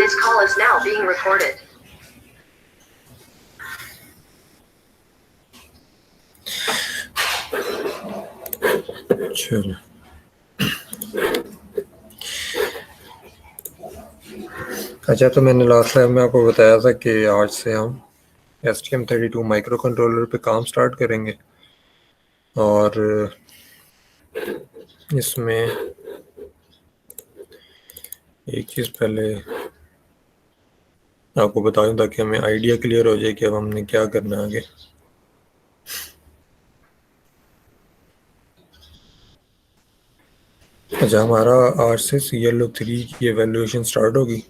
This call is now being recorded. चलो, अच्छा, तो मैंने लास्ट टाइम में आपको बताया था कि आज से हम STM32 माइक्रो कंट्रोलर पे काम स्टार्ट करेंगे और इसमें एक चीज़ पहले आपको बता दूं ताकि हमें आइडिया क्लियर हो जाए कि अब हमने क्या करना है आगे। अच्छा, हमारा आज से CLO3 की एवेल्यूएशन स्टार्ट होगी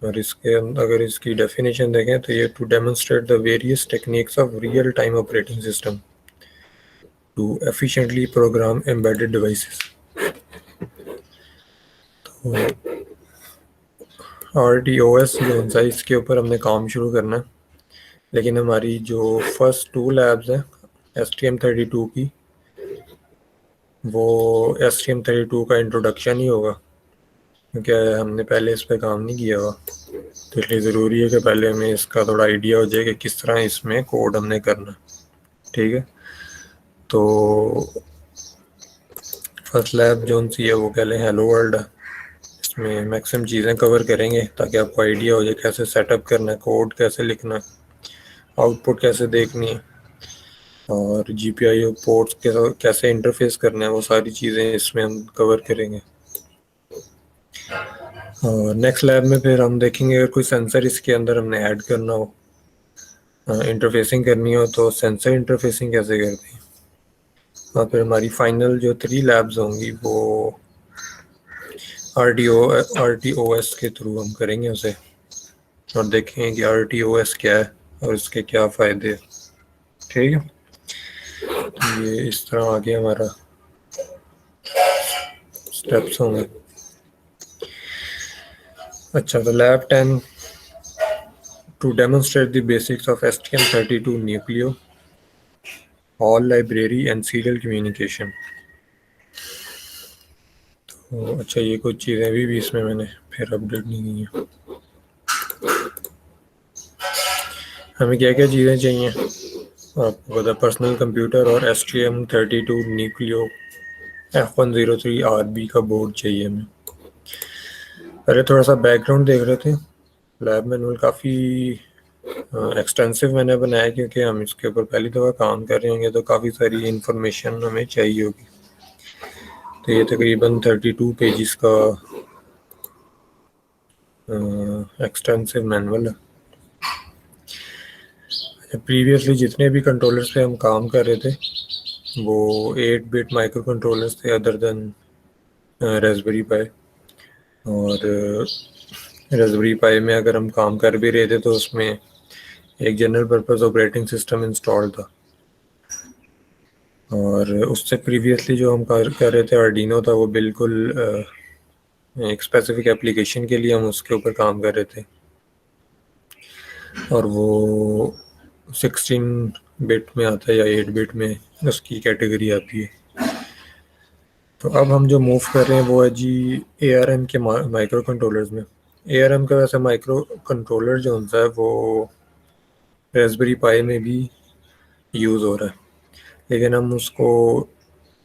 और इसके अगर इसकी डेफिनेशन देखें तो ये to demonstrate the various techniques of real time operating system to efficiently program embedded devices. तो RTOS जो सा इसके ऊपर हमने काम शुरू करना है, लेकिन हमारी जो फर्स्ट 2 लैब्स हैं STM32 की, वो STM32 का इंट्रोडक्शन ही होगा क्योंकि हमने पहले इस पर काम नहीं किया हुआ, तो इसलिए ज़रूरी है कि पहले हमें इसका थोड़ा आइडिया हो जाए कि किस तरह इसमें कोड हमने करना। ठीक है, तो फर्स्ट लैब जो सी है वो कह लें हेलो वर्ल्ड है। इसमें मैक्सिमम चीज़ें कवर करेंगे ताकि आपको आइडिया हो जाए कैसे सेटअप करना है, कोड कैसे लिखना है, आउटपुट कैसे देखनी है और GPIO पोर्ट्स कैसे इंटरफेस करना है, वो सारी चीज़ें इसमें हम कवर करेंगे। और नेक्स्ट लैब में फिर हम देखेंगे अगर कोई सेंसर इसके अंदर हमने ऐड करना हो, इंटरफेसिंग करनी हो तो सेंसर इंटरफेसिंग कैसे करते हैं। और फिर हमारी फाइनल जो 3 लैब्स होंगी वो RTOS के थ्रू हम करेंगे उसे और देखेंगे कि RTOS क्या है और इसके क्या फ़ायदे हैं। ठीक है, तो ये इस तरह आगे हमारा स्टेप्स होंगे। अच्छा, तो lab 10 to demonstrate the basics of STM32 Nucleo all library and serial communication. तो अच्छा, ये कुछ चीज़ें भी इसमें मैंने फिर अपडेट नहीं की हैं। हमें क्या क्या चीज़ें चाहिए आपको पता, पर्सनल कंप्यूटर और STM32 न्यूक्लियो F103RB का बोर्ड चाहिए हमें। पहले थोड़ा सा बैकग्राउंड देख रहे थे, लैब मैनुअल काफ़ी एक्सटेंसिव मैंने बनाया क्योंकि हम इसके ऊपर पहली दफ़ा काम कर रहे होंगे तो काफ़ी सारी इंफॉर्मेशन हमें चाहिए होगी। तो ये तकरीबन 32 पेजेस का एक्सटेंसिव मैनुअल है। प्रीवियसली जितने भी कंट्रोलर्स पे हम काम कर रहे थे वो 8-बिट माइक्रो कंट्रोलर्स थे अदर देन रास्पबेरी पाई, और रास्पबेरी पाई में अगर हम काम कर भी रहे थे तो उसमें एक general purpose operating system install था, और उससे प्रीवियसली जो हम कर रहे थे आर्डिनो था, वो बिल्कुल एक स्पेसिफिक एप्लीकेशन के लिए हम उसके ऊपर काम कर रहे थे और वो 16 बिट में आता है या 8 बिट में उसकी कैटेगरी आती है। तो अब हम जो मूव कर रहे हैं वो है जी ARM के माइक्रो कंट्रोलर्स में। ARM का वैसे माइक्रो कंट्रोलर जो होता है वो रास्पबेरी पाई में भी यूज़ हो रहा है, लेकिन हम उसको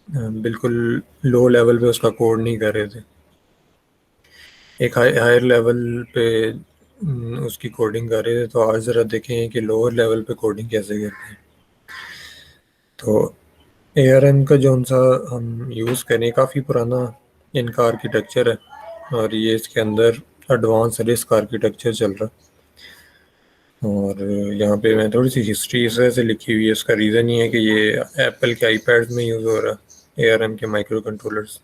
बिल्कुल लो लेवल पे उसका कोड नहीं कर रहे थे, एक हायर लेवल पे उसकी कोडिंग कर रहे थे। तो आज ज़रा देखें कि लोअर लेवल पे कोडिंग कैसे करते हैं। तो ARM का जो सा हम यूज़ करें काफ़ी पुराना इनका आर्किटेक्चर है और ये इसके अंदर एडवांस रिस्क आर्किटेक्चर चल रहा है। और यहाँ पे मैं थोड़ी सी हिस्ट्री इस वजह से लिखी हुई है, इसका रीज़न ये है कि ये एप्पल के iPads में यूज़ हो रहा है ARM के माइक्रो कंट्रोलर्स,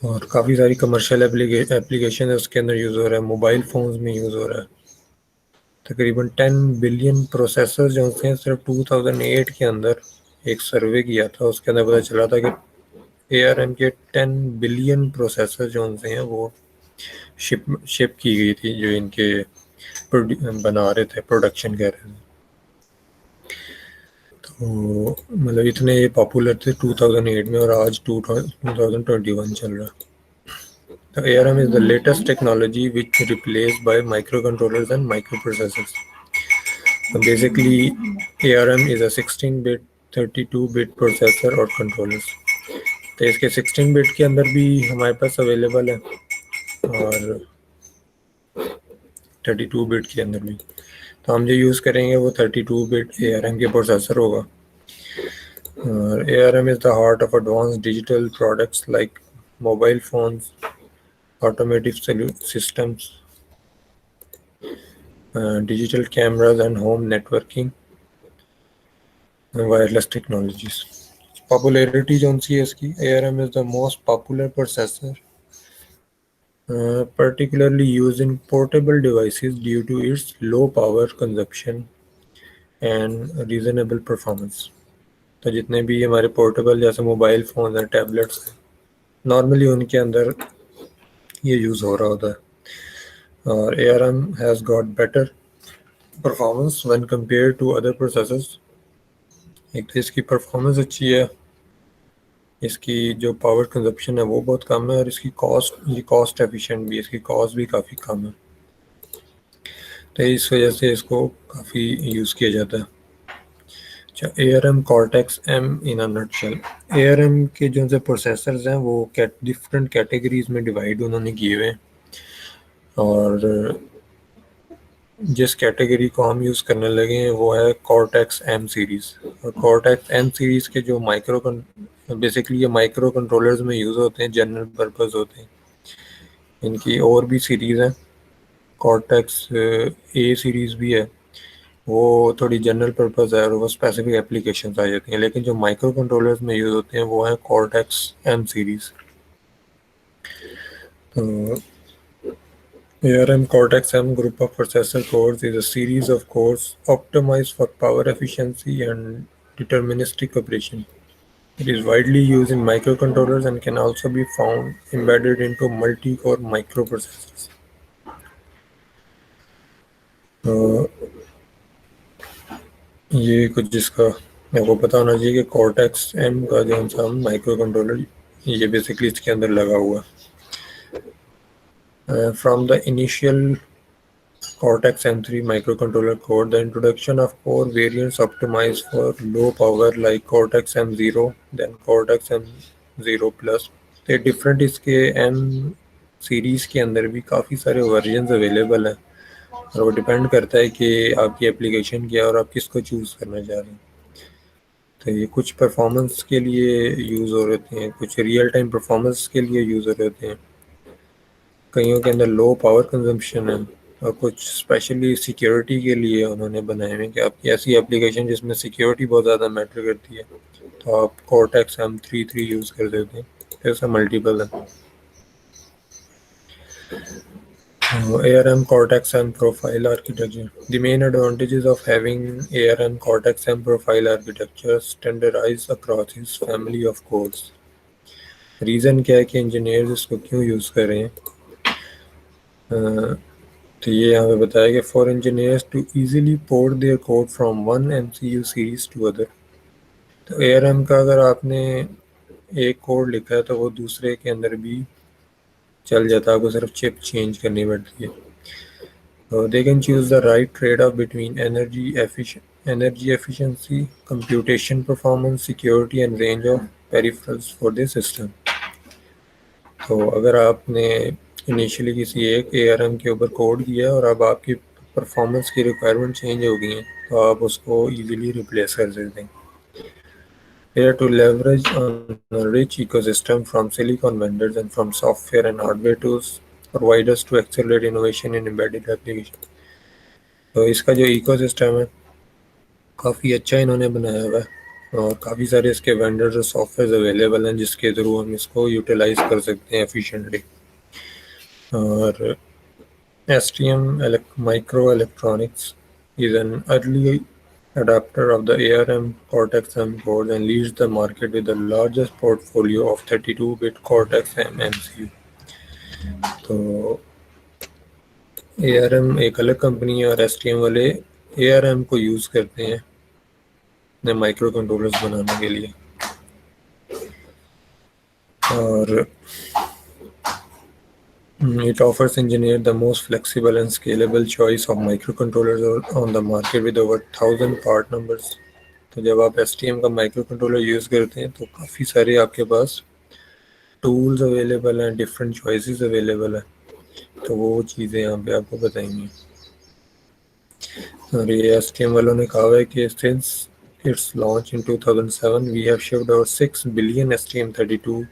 और काफ़ी सारी कमर्शियल एप्लीकेशन है उसके अंदर यूज़ हो रहा है, मोबाइल फ़ोन्स में यूज़ हो रहा है। तकरीबन 10 बिलियन प्रोसेसर जो हैं सिर्फ 2008 के अंदर एक सर्वे किया था, उसके अंदर पता चला था कि ARM के 10 बिलियन प्रोसेसर जो हैं वो शिप की गई थी, जो इनके बना रहे थे, प्रोडक्शन कर रहे थे। तो मतलब इतने पॉपुलर थे 2008 में और आज 2021 चल रहा है। The ARM is the latest technology which replaced by microcontrollers and microprocessors. So basically, ARM is a 16-bit, 32-bit processor और controllers. तो इसके 16 बिट के अंदर भी हमारे पास अवेलेबल है और 32 बिट के अंदर भी. तो हम जो यूज़ करेंगे वो 32 बिट ARM के प्रोसेसर होगा. और ARM is the heart of advanced digital products like mobile phones, automotive systems, digital cameras and home networking and wireless technologies. Popularity जो सी है इसकी, ARM is the most popular processor particularly used in portable devices due to its low power consumption and reasonable performance. तो जितने भी हमारे portable जैसे mobile phone हैं, tablets हैं, नॉर्मली उनके अंदर ये यूज़ हो रहा होता है. और ARM has got better performance when compared to other processors. एक तो इसकी परफॉर्मेंस अच्छी है, इसकी जो पावर कंजप्शन है वो बहुत कम है और इसकी कॉस्ट एफिशिएंट भी है, इसकी कॉस्ट भी काफ़ी कम है. तो इस वजह से इसको काफ़ी यूज़ किया जाता है. अच्छा, ARM Cortex M in a nutshell. ARM के जो से प्रोसेसर्स हैं वो डिफरेंट कैटेगरीज में डिवाइड उन्होंने किए हुए हैं और जिस कैटेगरी को हम यूज़ करने लगे हैं वो है Cortex M सीरीज़. और Cortex M सीरीज़ के जो बेसिकली ये माइक्रो कंट्रोलर्स में यूज़ होते हैं, जनरल पर्पस होते हैं. इनकी और भी सीरीज़ हैं, Cortex A सीरीज़ भी है, वो थोड़ी जनरल पर्पस है और वो स्पेसिफिक एप्लीकेशंस आ जाती हैं. लेकिन जो माइक्रो कंट्रोलर्स में यूज़ होते हैं वो है Cortex M सीरीज़. तो ARM Cortex M group of processor cores is a series of cores optimized for power efficiency and deterministic operation. It is widely used in microcontrollers and can also be found embedded into multi-core microprocessors. तो ये कुछ जिसका आपको पता होना चाहिए कि Cortex M का जो हम माइक्रो कंट्रोलर ये बेसिकली इसके अंदर लगा हुआ है. From the initial Cortex M3 microcontroller core, the introduction of core variants optimized for low power like Cortex M0, then Cortex M0 Plus. तो डिफरेंट इसके M सीरीज़ के अंदर भी काफ़ी सारे वर्जन्स अवेलेबल हैं और वो डिपेंड करता है कि आपकी एप्लीकेशन क्या है और आप किसको चूज़ करना चाह रहे हैं. तो ये कुछ परफॉर्मेंस के लिए यूज़ हो रहे हैं, कुछ रियल टाइम परफॉर्मेंस के लिए यूज़ हो रहे हैं, कईयों के अंदर लो पावर कंजम्पशन है और कुछ स्पेशली सिक्योरिटी के लिए उन्होंने बनाए हैं कि आपकी ऐसी एप्लीकेशन जिसमें सिक्योरिटी बहुत ज़्यादा मैटर करती है तो आप Cortex M33 यूज़ कर देते हैं. ऐसा मल्टीपल है. ARM Cortex M Profile Architecture. The main advantages of having ARM Cortex M Profile Architecture standardized across its family of cores. Reason क्या है कि इंजीनियर्स इसको क्यों यूज़ कर रहे हैं? तो ये यहाँ पे बताया कि for engineers to easily port their code from one MCU series to other. तो ARM का अगर आपने एक कोड लिखा है तो वो दूसरे के अंदर भी चल जाता है, आपको सिर्फ चिप चेंज करनी पड़ती है. तो they can choose the right trade off between energy efficiency, computation performance, security and range of peripherals for the system. तो अगर आपने इनिशियली किसी एक ARM के ऊपर कोड किया और अब आपकी परफॉर्मेंस की रिक्वायरमेंट चेंज हो गई है तो आप उसको इजीली रिप्लेस कर सकते हैं. Here to leverage on a rich ecosystem from silicon vendors and from software and hardware tools provide us to accelerate innovation in embedded application. तो इसका जो इकोसिस्टम है काफ़ी अच्छा इन्होंने बनाया हुआ है और काफ़ी सारे इसके वेंडर्स और सॉफ्टवेयर अवेलेबल हैं जिसके थ्रू हम इसको यूटिलाइज कर सकते हैं एफिशिएंटली. और STM Microelectronics is an early adopter of the ARM Cortex M cores and leads the market with the largest portfolio of 32-bit Cortex M MCU. तो ARM एक अलग कंपनी है और STM वाले ARM को यूज़ करते हैं अपने माइक्रो कंट्रोलर्स बनाने के लिए. और It offers engineered the most flexible and scalable choice of microcontrollers on the market with over 1000 part numbers. तो जब आप STM का माइक्रो कंट्रोलर यूज़ करते हैं तो काफ़ी सारे आपके पास टूल्स अवेलेबल हैं, डिफरेंट चॉइसेस अवेलेबल हैं, तो वो चीज़ें यहाँ पे आपको बताएंगी। और ये STM वालों ने कहा है कि since its launch in 2007 we have shipped over 6 billion STM32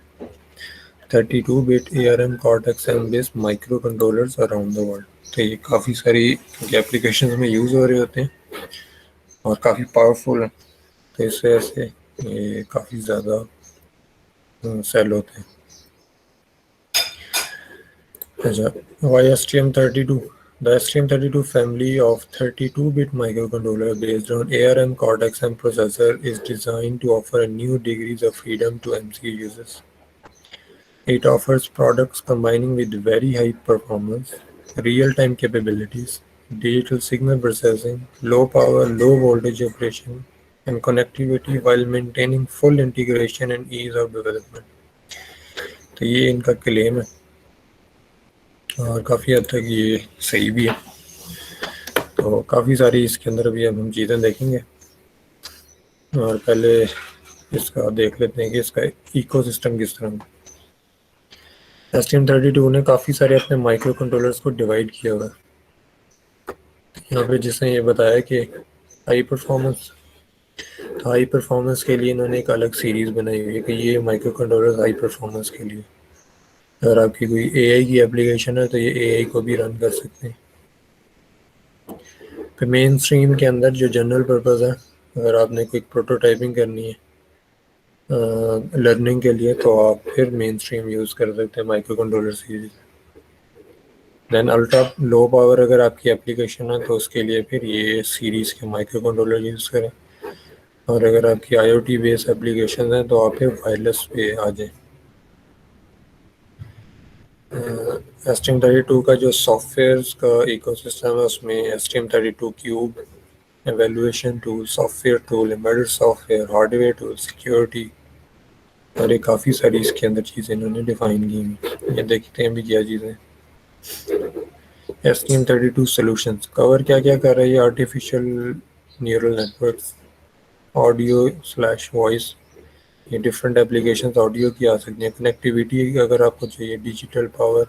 32-bit ARM Cortex-M based microcontrollers around the world। तो ये काफ़ी सारी एप्लीकेशन में यूज़ हो रहे होते हैं और काफ़ी पावरफुल हैं, तो इस वजह से ये काफ़ी ज़्यादा सेल होते हैं। अच्छा, why STM32? The STM32 family of 32-bit microcontroller based on ARM Cortex-M processor is designed to offer a new degrees of freedom to MCU users. It offers products combining with very high performance, real-time capabilities, digital signal processing, low power, low voltage operation, and connectivity while maintaining full integration and ease of development। तो ये इनका claim है और काफ़ी हद तक ये सही भी है। तो काफ़ी सारी इसके अंदर भी अब हम चीज़ें देखेंगे और पहले इसका देख लेते हैं कि इसका इकोसिस्टम किस तरह है। STM32 ने काफ़ी सारे अपने माइक्रो कंट्रोलर्स को डिवाइड किया हुआ है। यहाँ पे जिसने ये बताया कि हाई परफॉर्मेंस के लिए इन्होंने एक अलग सीरीज़ बनाई हुई है कि ये माइक्रो कंट्रोलर्स हाई परफॉर्मेंस के लिए, अगर आपकी कोई AI की एप्लीकेशन है तो ये AI को भी रन कर सकते हैं। फिर मेन स्ट्रीम के अंदर जो जनरल पर्पज़ है, अगर आपने कोई प्रोटोटाइपिंग करनी है लर्निंग के लिए तो आप फिर मेन स्ट्रीम यूज़ कर सकते हैं microcontroller series. Then ultra low power अगर आपकी एप्लीकेशन है तो उसके लिए फिर ये सीरीज़ के माइक्रो कंट्रोलर यूज़ करें, और अगर आपकी IoT बेस्ड एप्लीकेशन है तो आप फिर वायरलेस पे आ जाएं। STM32 का जो सॉफ्टवेयर का इकोसिस्टम है उसमें STM32 cube, evaluation tool, software tool, embedded software, hardware tool, security और ये काफ़ी सारी इसके अंदर चीज़ें इन्होंने डिफाइन की हैं। ये देखते हैं भी क्या चीज़ें। STM32 सॉल्यूशंस कवर क्या क्या कर रहा है ये? Artificial neural networks, audio slash voice, ये डिफरेंट एप्लीकेशंस ऑडियो की आ सकती हैं। कनेक्टिविटी अगर आपको चाहिए, डिजिटल पावर,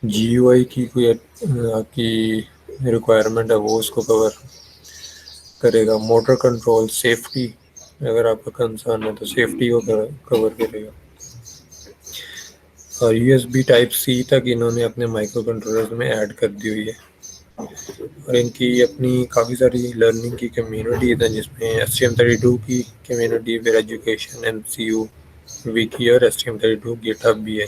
GUI की कोई आपकी रिक्वायरमेंट है वो उसको कवर करेगा। मोटर कंट्रोल, सेफ्टी अगर आपका कंसर्न है तो सेफ्टी को कवर करेगा। और USB Type-C तक इन्होंने अपने माइक्रो कंट्रोलर्स में ऐड कर दी हुई है। और इनकी अपनी काफ़ी सारी लर्निंग की कम्युनिटीज़ हैं जिसमें STM32 की कम्युनिटी, फिर एजुकेशन, MCU, विकी और STM32 गिटहब भी है।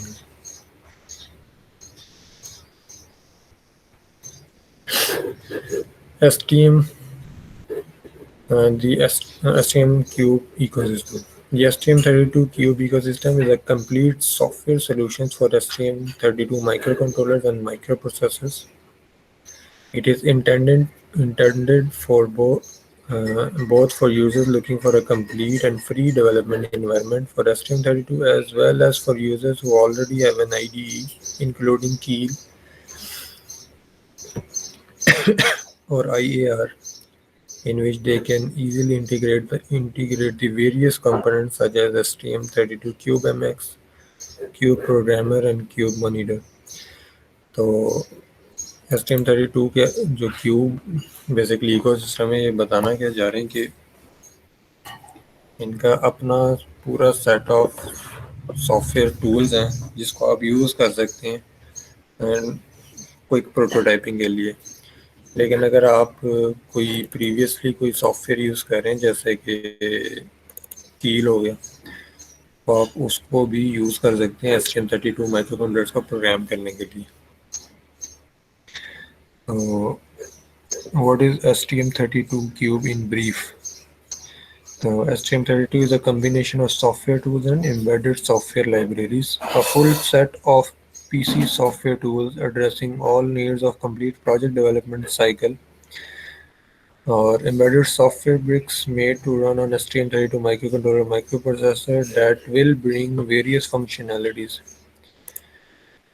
STM the STM Cube ecosystem. The STM32 Cube ecosystem is a complete software solution for STM32 microcontrollers and microprocessors. It is intended for both for users looking for a complete and free development environment for STM32 as well as for users who already have an IDE, including Keel or IAR, in which they can easily integrate the various components such as STM32 Cube MX, Cube Programmer and Cube Monitor। तो STM32 के जो cube basically ecosystem है, ये बताना क्या जा रहे हैं कि इनका अपना पूरा सेट ऑफ सॉफ्टवेयर टूल्स हैं जिसको आप यूज़ कर सकते हैं क्विक प्रोटोटाइपिंग के लिए। लेकिन अगर आप कोई प्रीवियसली कोई सॉफ्टवेयर यूज़ कर रहे हैं जैसे कि कील हो गया, तो आप उसको भी यूज़ कर सकते हैं STM32 माइक्रोकंट्रोलर्स को प्रोग्राम करने के लिए। तो what is STM32 Cube in brief? So STM32 is a combination of software tools and embedded software libraries, a full set of PC software tools addressing all needs of complete project development cycle, or embedded software bricks made to run on STM32 microcontroller microprocessor that will bring various functionalities.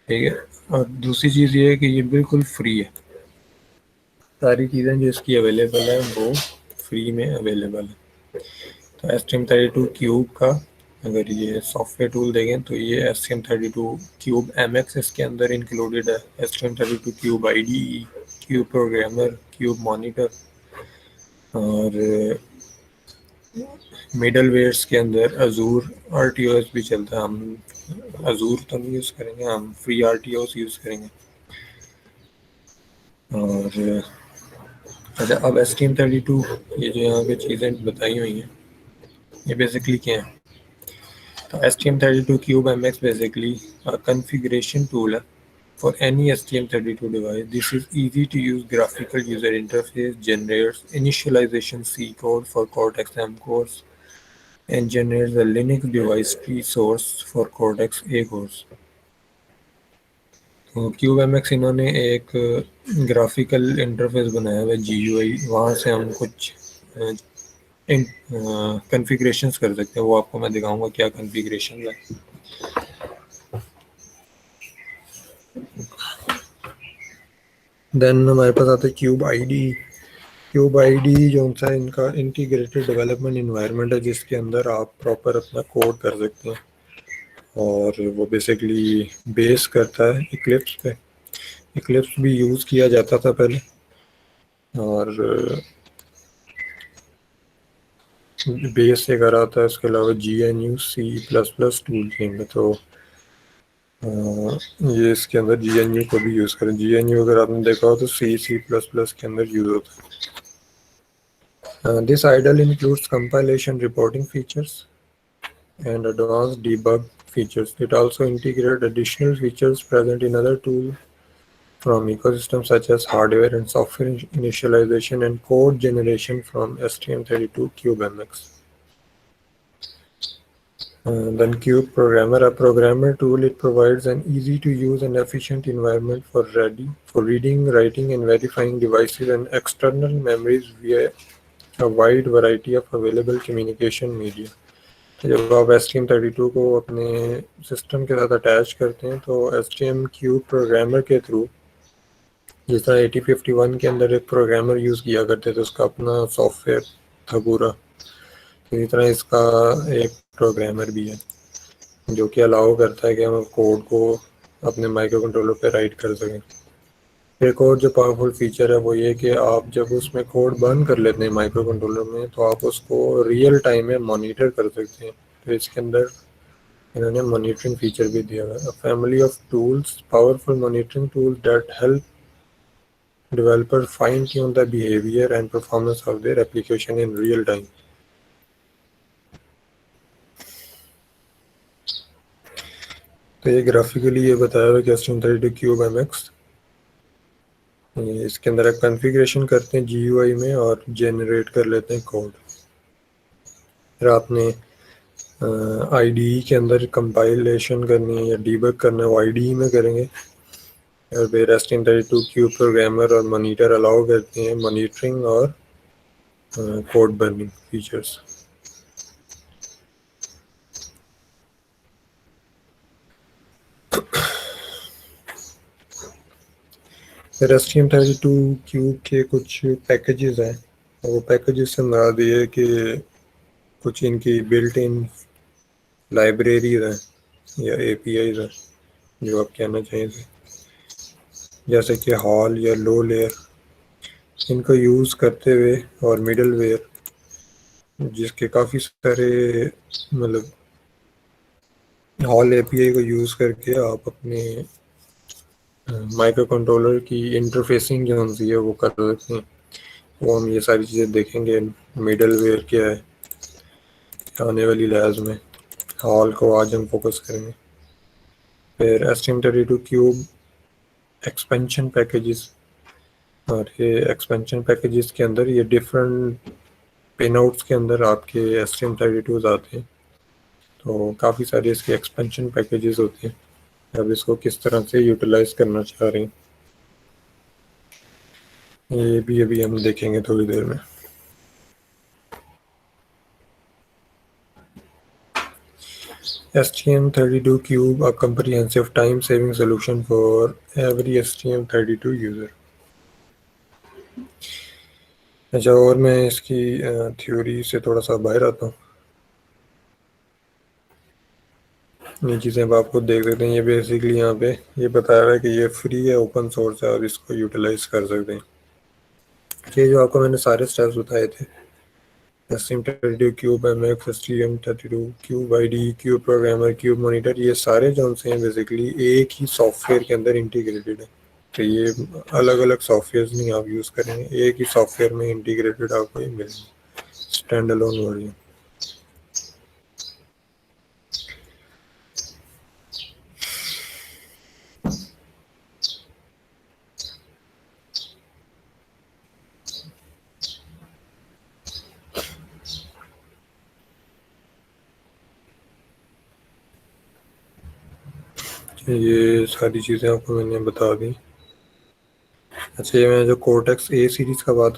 ठीक है। और दूसरी चीज़ ये है कि ये बिल्कुल free है, सारी चीज़ें जो इसकी अवेलेबल है वो फ्री में अवेलेबल है। तो STM32 क्यूब का अगर ये सॉफ्टवेयर टूल देखें तो ये STM32 क्यूब MX इसके अंदर इंक्लूडेड है, STM32 cube IDE, cube programmer, cube monitor, और मिडल वेयर्स के अंदर अजूर RTOS भी चलता है। हम अजूर तो नहीं यूज़ करेंगे, हम फ्री RTOS यूज़ करेंगे। और अच्छा, अब STM32 ये जो यहाँ पे चीज़ें बताई हुई हैं ये बेसिकली क्या है? तो STM32 Cube MX basically a configuration tool for any STM32 device. This is easy to use graphical user interface, generates initialization C code for Cortex-M cores, and generates a Linux device tree source for Cortex-A cores. तो CubeMX इन्होंने एक graphical interface बनाया हुआ है GUI, वहाँ से हम कुछ कॉन्फ़िगरेशंस कर सकते हैं। वो आपको मैं दिखाऊंगा क्या कॉन्फ़िगरेशन है। देन हमारे पास आता है क्यूब आईडी। क्यूब आईडी जो सा इनका इंटीग्रेटेड डेवलपमेंट इन्वायरमेंट है जिसके अंदर आप प्रॉपर अपना कोड कर सकते हैं, और वो बेसिकली बेस करता है इक्लिप्स पे। इक्लिप्स भी यूज़ किया जाता था पहले, और बेस से करा था। इसके अलावा GNU C++ टूल किंग, तो ये इसके अंदर GNU को भी यूज़ करें। GNU अगर आपने देखा हो तो C++ के अंदर यूज़ होता है। This idle includes compilation reporting features and advanced debug features. It also integrates additional features present in other tools from ecosystems such as hardware and software initialization and code generation from STM32 CubeMX. Then Cube Programmer, a programmer tool, it provides an easy to use and efficient environment for reading, writing, and verifying devices and external memories via a wide variety of available communication media. जब आप STM32 को अपने system के साथ attach करते हैं तो STM cube programmer के थ्रू, जिस तरह 8051 के अंदर एक प्रोग्रामर यूज़ किया करते थे, उसका अपना सॉफ्टवेयर था पूरा, तो इस तरह इसका एक प्रोग्रामर भी है जो कि अलाउ करता है कि हम कोड को अपने माइक्रो कंट्रोलर पे राइट कर सकें। एक और जो पावरफुल फीचर है वो ये कि आप जब उसमें कोड बर्न कर लेते हैं माइक्रो कंट्रोलर में तो आप उसको रियल टाइम में मॉनिटर कर सकते हैं। तो इसके अंदर इन्होंने मॉनिटरिंग फीचर भी दिया हुआ है। Family of tools, powerful monitoring tools that help developers fine tune the behavior and performance of their application in real time. तो ये ग्राफिकली ये बताया हुआ कि STM32 Cube MX, इसके अंदर एक कॉन्फ़िगरेशन करते हैं GUI में और जनरेट कर लेते हैं कोड। फिर आपने IDE के अंदर कंपाइलेशन करनी है या डीबग करना है वो IDE में करेंगे, और फिर STM32 क्यूब प्रोग्रामर और मॉनिटर अलाउ करते हैं मॉनिटरिंग और कोड बर्निंग फीचर्स। फिर STM32 क्यूब के कुछ पैकेजेस हैं, और वो पैकेजेस से मुराद ये है कि कुछ इनकी बिल्ट इन लाइब्रेरीज हैं या APIs हैं जो आप कहना चाहें थे, जैसे कि हॉल या लो लेयर, इनको यूज़ करते हुए, और मिडल वेयर जिसके काफ़ी सारे मतलब हॉल API को यूज़ करके आप अपने माइक्रो कंट्रोलर की इंटरफेसिंग जो होती है वो कर सकते हैं। वो हम ये सारी चीज़ें देखेंगे मिडल वेयर क्या है आने वाली लैब्स में। हॉल को आज हम फोकस करेंगे। फिर STM32 क्यूब एक्सपेंशन पैकेजेस, और ये एक्सपेंशन पैकेजेस के अंदर ये डिफरेंट पिनआउट्स के अंदर आपके STM32 आते हैं, तो काफ़ी सारे इसके एक्सपेंशन पैकेजेस होते हैं। अब इसको किस तरह से यूटिलाइज करना चाह रहे हैं ये भी अभी हम देखेंगे थोड़ी देर में। STM32 Cube, a comprehensive time-saving solution for every STM32 user. अच्छा, और मैं इसकी थ्योरी से थोड़ा सा बाहर आता हूँ। ये चीज़ें आप खुद देख सकते हैं। ये बेसिकली यहाँ पे ये बताया हुआ है कि ये फ्री है, ओपन सोर्स है, और इसको यूटिलाइज कर सकते हैं। ये जो आपको मैंने सारे स्टेप्स बताए थे, STM32 cube, MX, STM32 cube ID, cube programmer, cube monitor, ये सारे जो हैं बेसिकली एक ही सॉफ्टवेयर के अंदर इंटीग्रेटेड है। तो ये अलग अलग सॉफ्टवेयर नहीं आप यूज़ करेंगे, एक ही सॉफ्टवेयर में इंटीग्रेटेड आपको ये मिलेंगे, स्टैंड अलोन वर्जन। ये सारी चीज़ें आपको मैंने बता दी। अच्छा, ये मैंने जो कोर्टेक्स ए सीरीज़ का बात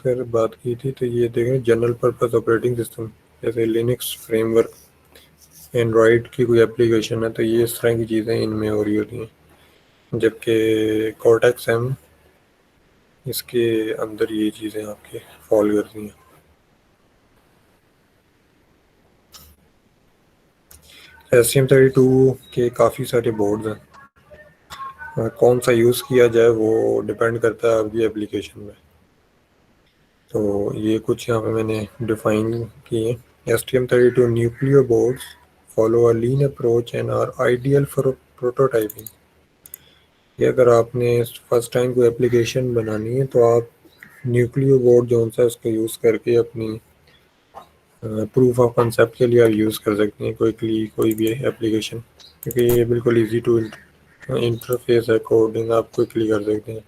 की थी, तो ये देखें जनरल पर्पस ऑपरेटिंग सिस्टम, जैसे लिनक्स फ्रेमवर्क, एंड्रॉयड की कोई एप्लीकेशन है, तो ये इस तरह की चीज़ें इनमें हो रही होती हैं। जबकि कोर्टेक्स एम, इसके अंदर ये चीज़ें आपके फॉल करती हैं। STM32 के काफ़ी सारे बोर्ड्स हैं, कौन सा यूज़ किया जाए वो डिपेंड करता है आपकी एप्लीकेशन में। तो ये कुछ यहाँ पे मैंने डिफाइन किए। STM32 Nucleo boards follow a lean approach and are ideal for prototyping. ये अगर आपने फर्स्ट टाइम कोई एप्लीकेशन बनानी है तो आप न्यूक्लियो बोर्ड जो सा उसको यूज़ करके अपनी प्रूफ ऑफ कंसेप्ट के लिए आप यूज़ कर सकते हैं कोई भी एप्लीकेशन, क्योंकि ये बिल्कुल इजी टू इंटरफेस है, कोडिंग आप क्विकली कर सकते हैं।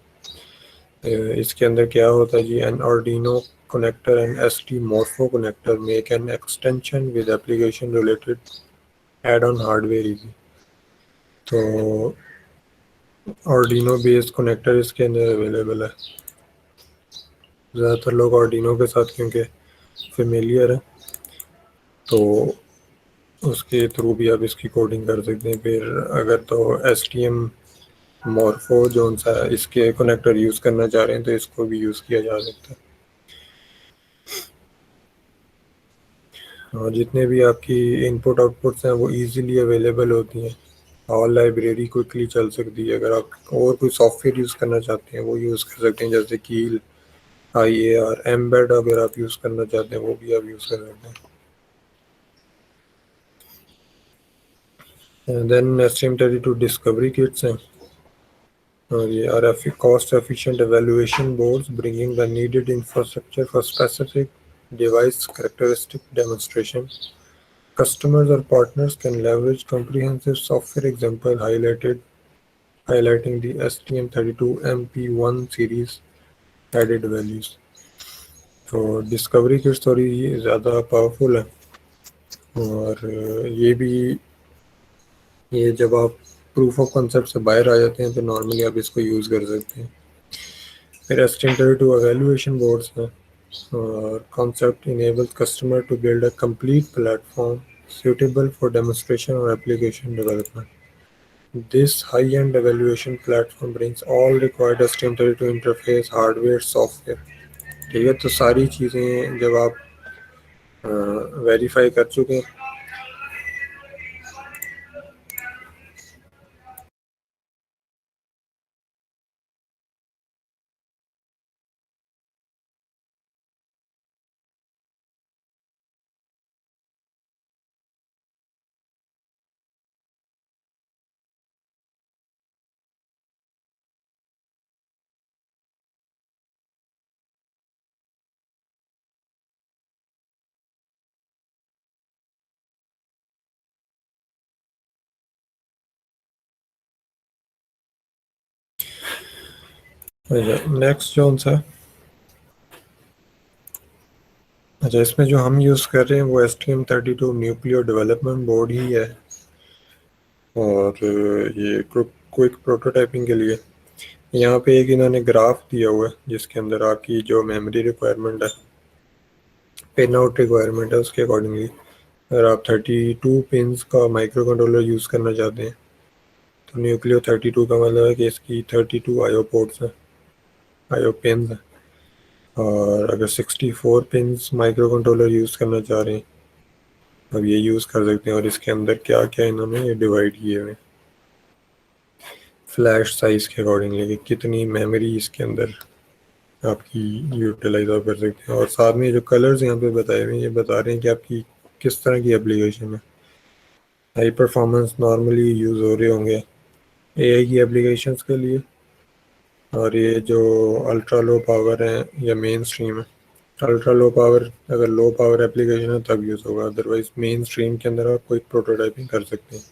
इसके अंदर क्या होता है जी, an Arduino connector and ST Morpho connector make an extension with application related add-on hardware easy। तो आर्डिनो बेस्ड कनेक्टर इसके अंदर अवेलेबल है। ज़्यादातर लोग आर्डिनो के साथ क्योंकि फेमिलियर है, तो उसके थ्रू भी आप इसकी कोडिंग कर सकते हैं। फिर अगर तो STM Morpho जो सा इसके कनेक्टर यूज़ करना चाह रहे हैं तो इसको भी यूज़ किया जा सकता है। और जितने भी आपकी इनपुट आउटपुट्स हैं वो इजीली अवेलेबल होती हैं, और लाइब्रेरी क्विकली चल सकती है। अगर आप और कोई सॉफ्टवेयर यूज़ करना चाहते हैं वो यूज़ कर सकते हैं, जैसे कील, IAR, एम्बेड अगर आप यूज़ करना चाहते हैं वो भी आप यूज़ कर सकते हैं। देन STM32 डिस्कवरी किट्स हैं, और ये are cost efficient evaluation boards bringing the needed infrastructure for specific device characteristic demonstration. Customers or partners can leverage comprehensive software example highlighting the STM32MP1 series added values। तो discovery की story ज़्यादा powerful है, और ये जब आप proof of concept से बाहर आ जाते हैं तो नॉर्मली आप इसको यूज़ कर सकते हैं। फिर STM32 evaluation boards हैं, और concept enables customer to build a complete platform suitable for demonstration or application development। This high-end evaluation platform brings all required STM32 interface, hardware, software। ठीक है, तो सारी चीज़ें जब आप वेरीफाई कर चुके हैं, नेक्स्ट जो सा, अच्छा इसमें जो हम यूज़ कर रहे हैं वो STM32 न्यूक्लियो डेवलपमेंट बोर्ड ही है, और ये क्विक प्रोटोटाइपिंग के लिए यहाँ पे एक इन्होंने ग्राफ दिया हुआ है जिसके अंदर आपकी जो मेमोरी रिक्वायरमेंट है, पिन आउट रिक्वायरमेंट है, उसके अकॉर्डिंगली अगर आप 32 पिंस का माइक्रो कंट्रोलर यूज़ करना चाहते हैं तो न्यूक्लियो 32 का मतलब है कि इसकी 32 आईओ पोर्ट्स हैं, आईओ पिंस हैं। और अगर 64 पिंस माइक्रो कंट्रोलर यूज़ करना चाह रहे हैं अब ये यूज़ कर सकते हैं। और इसके अंदर क्या क्या इन्होंने ये डिवाइड किए हुए हैं फ्लैश साइज़ के अकॉर्डिंगली कि कितनी मेमोरी इसके अंदर आपकी यूटिलाइज आप कर सकते हैं। और साथ में जो कलर्स यहाँ पे बताए हुए हैं ये बता रहे हैं कि आपकी किस तरह की एप्लीकेशन है। हाई परफॉर्मेंस नॉर्मली यूज़ हो रहे होंगे एआई की एप्लीकेशंस के लिए, और ये जो अल्ट्रा लो पावर है या मेन स्ट्रीम है। अल्ट्रा लो पावर अगर लो पावर एप्लीकेशन है तब यूज़ होगा, अदरवाइज मेन स्ट्रीम के अंदर आप कोई प्रोटोटाइपिंग कर सकते हैं।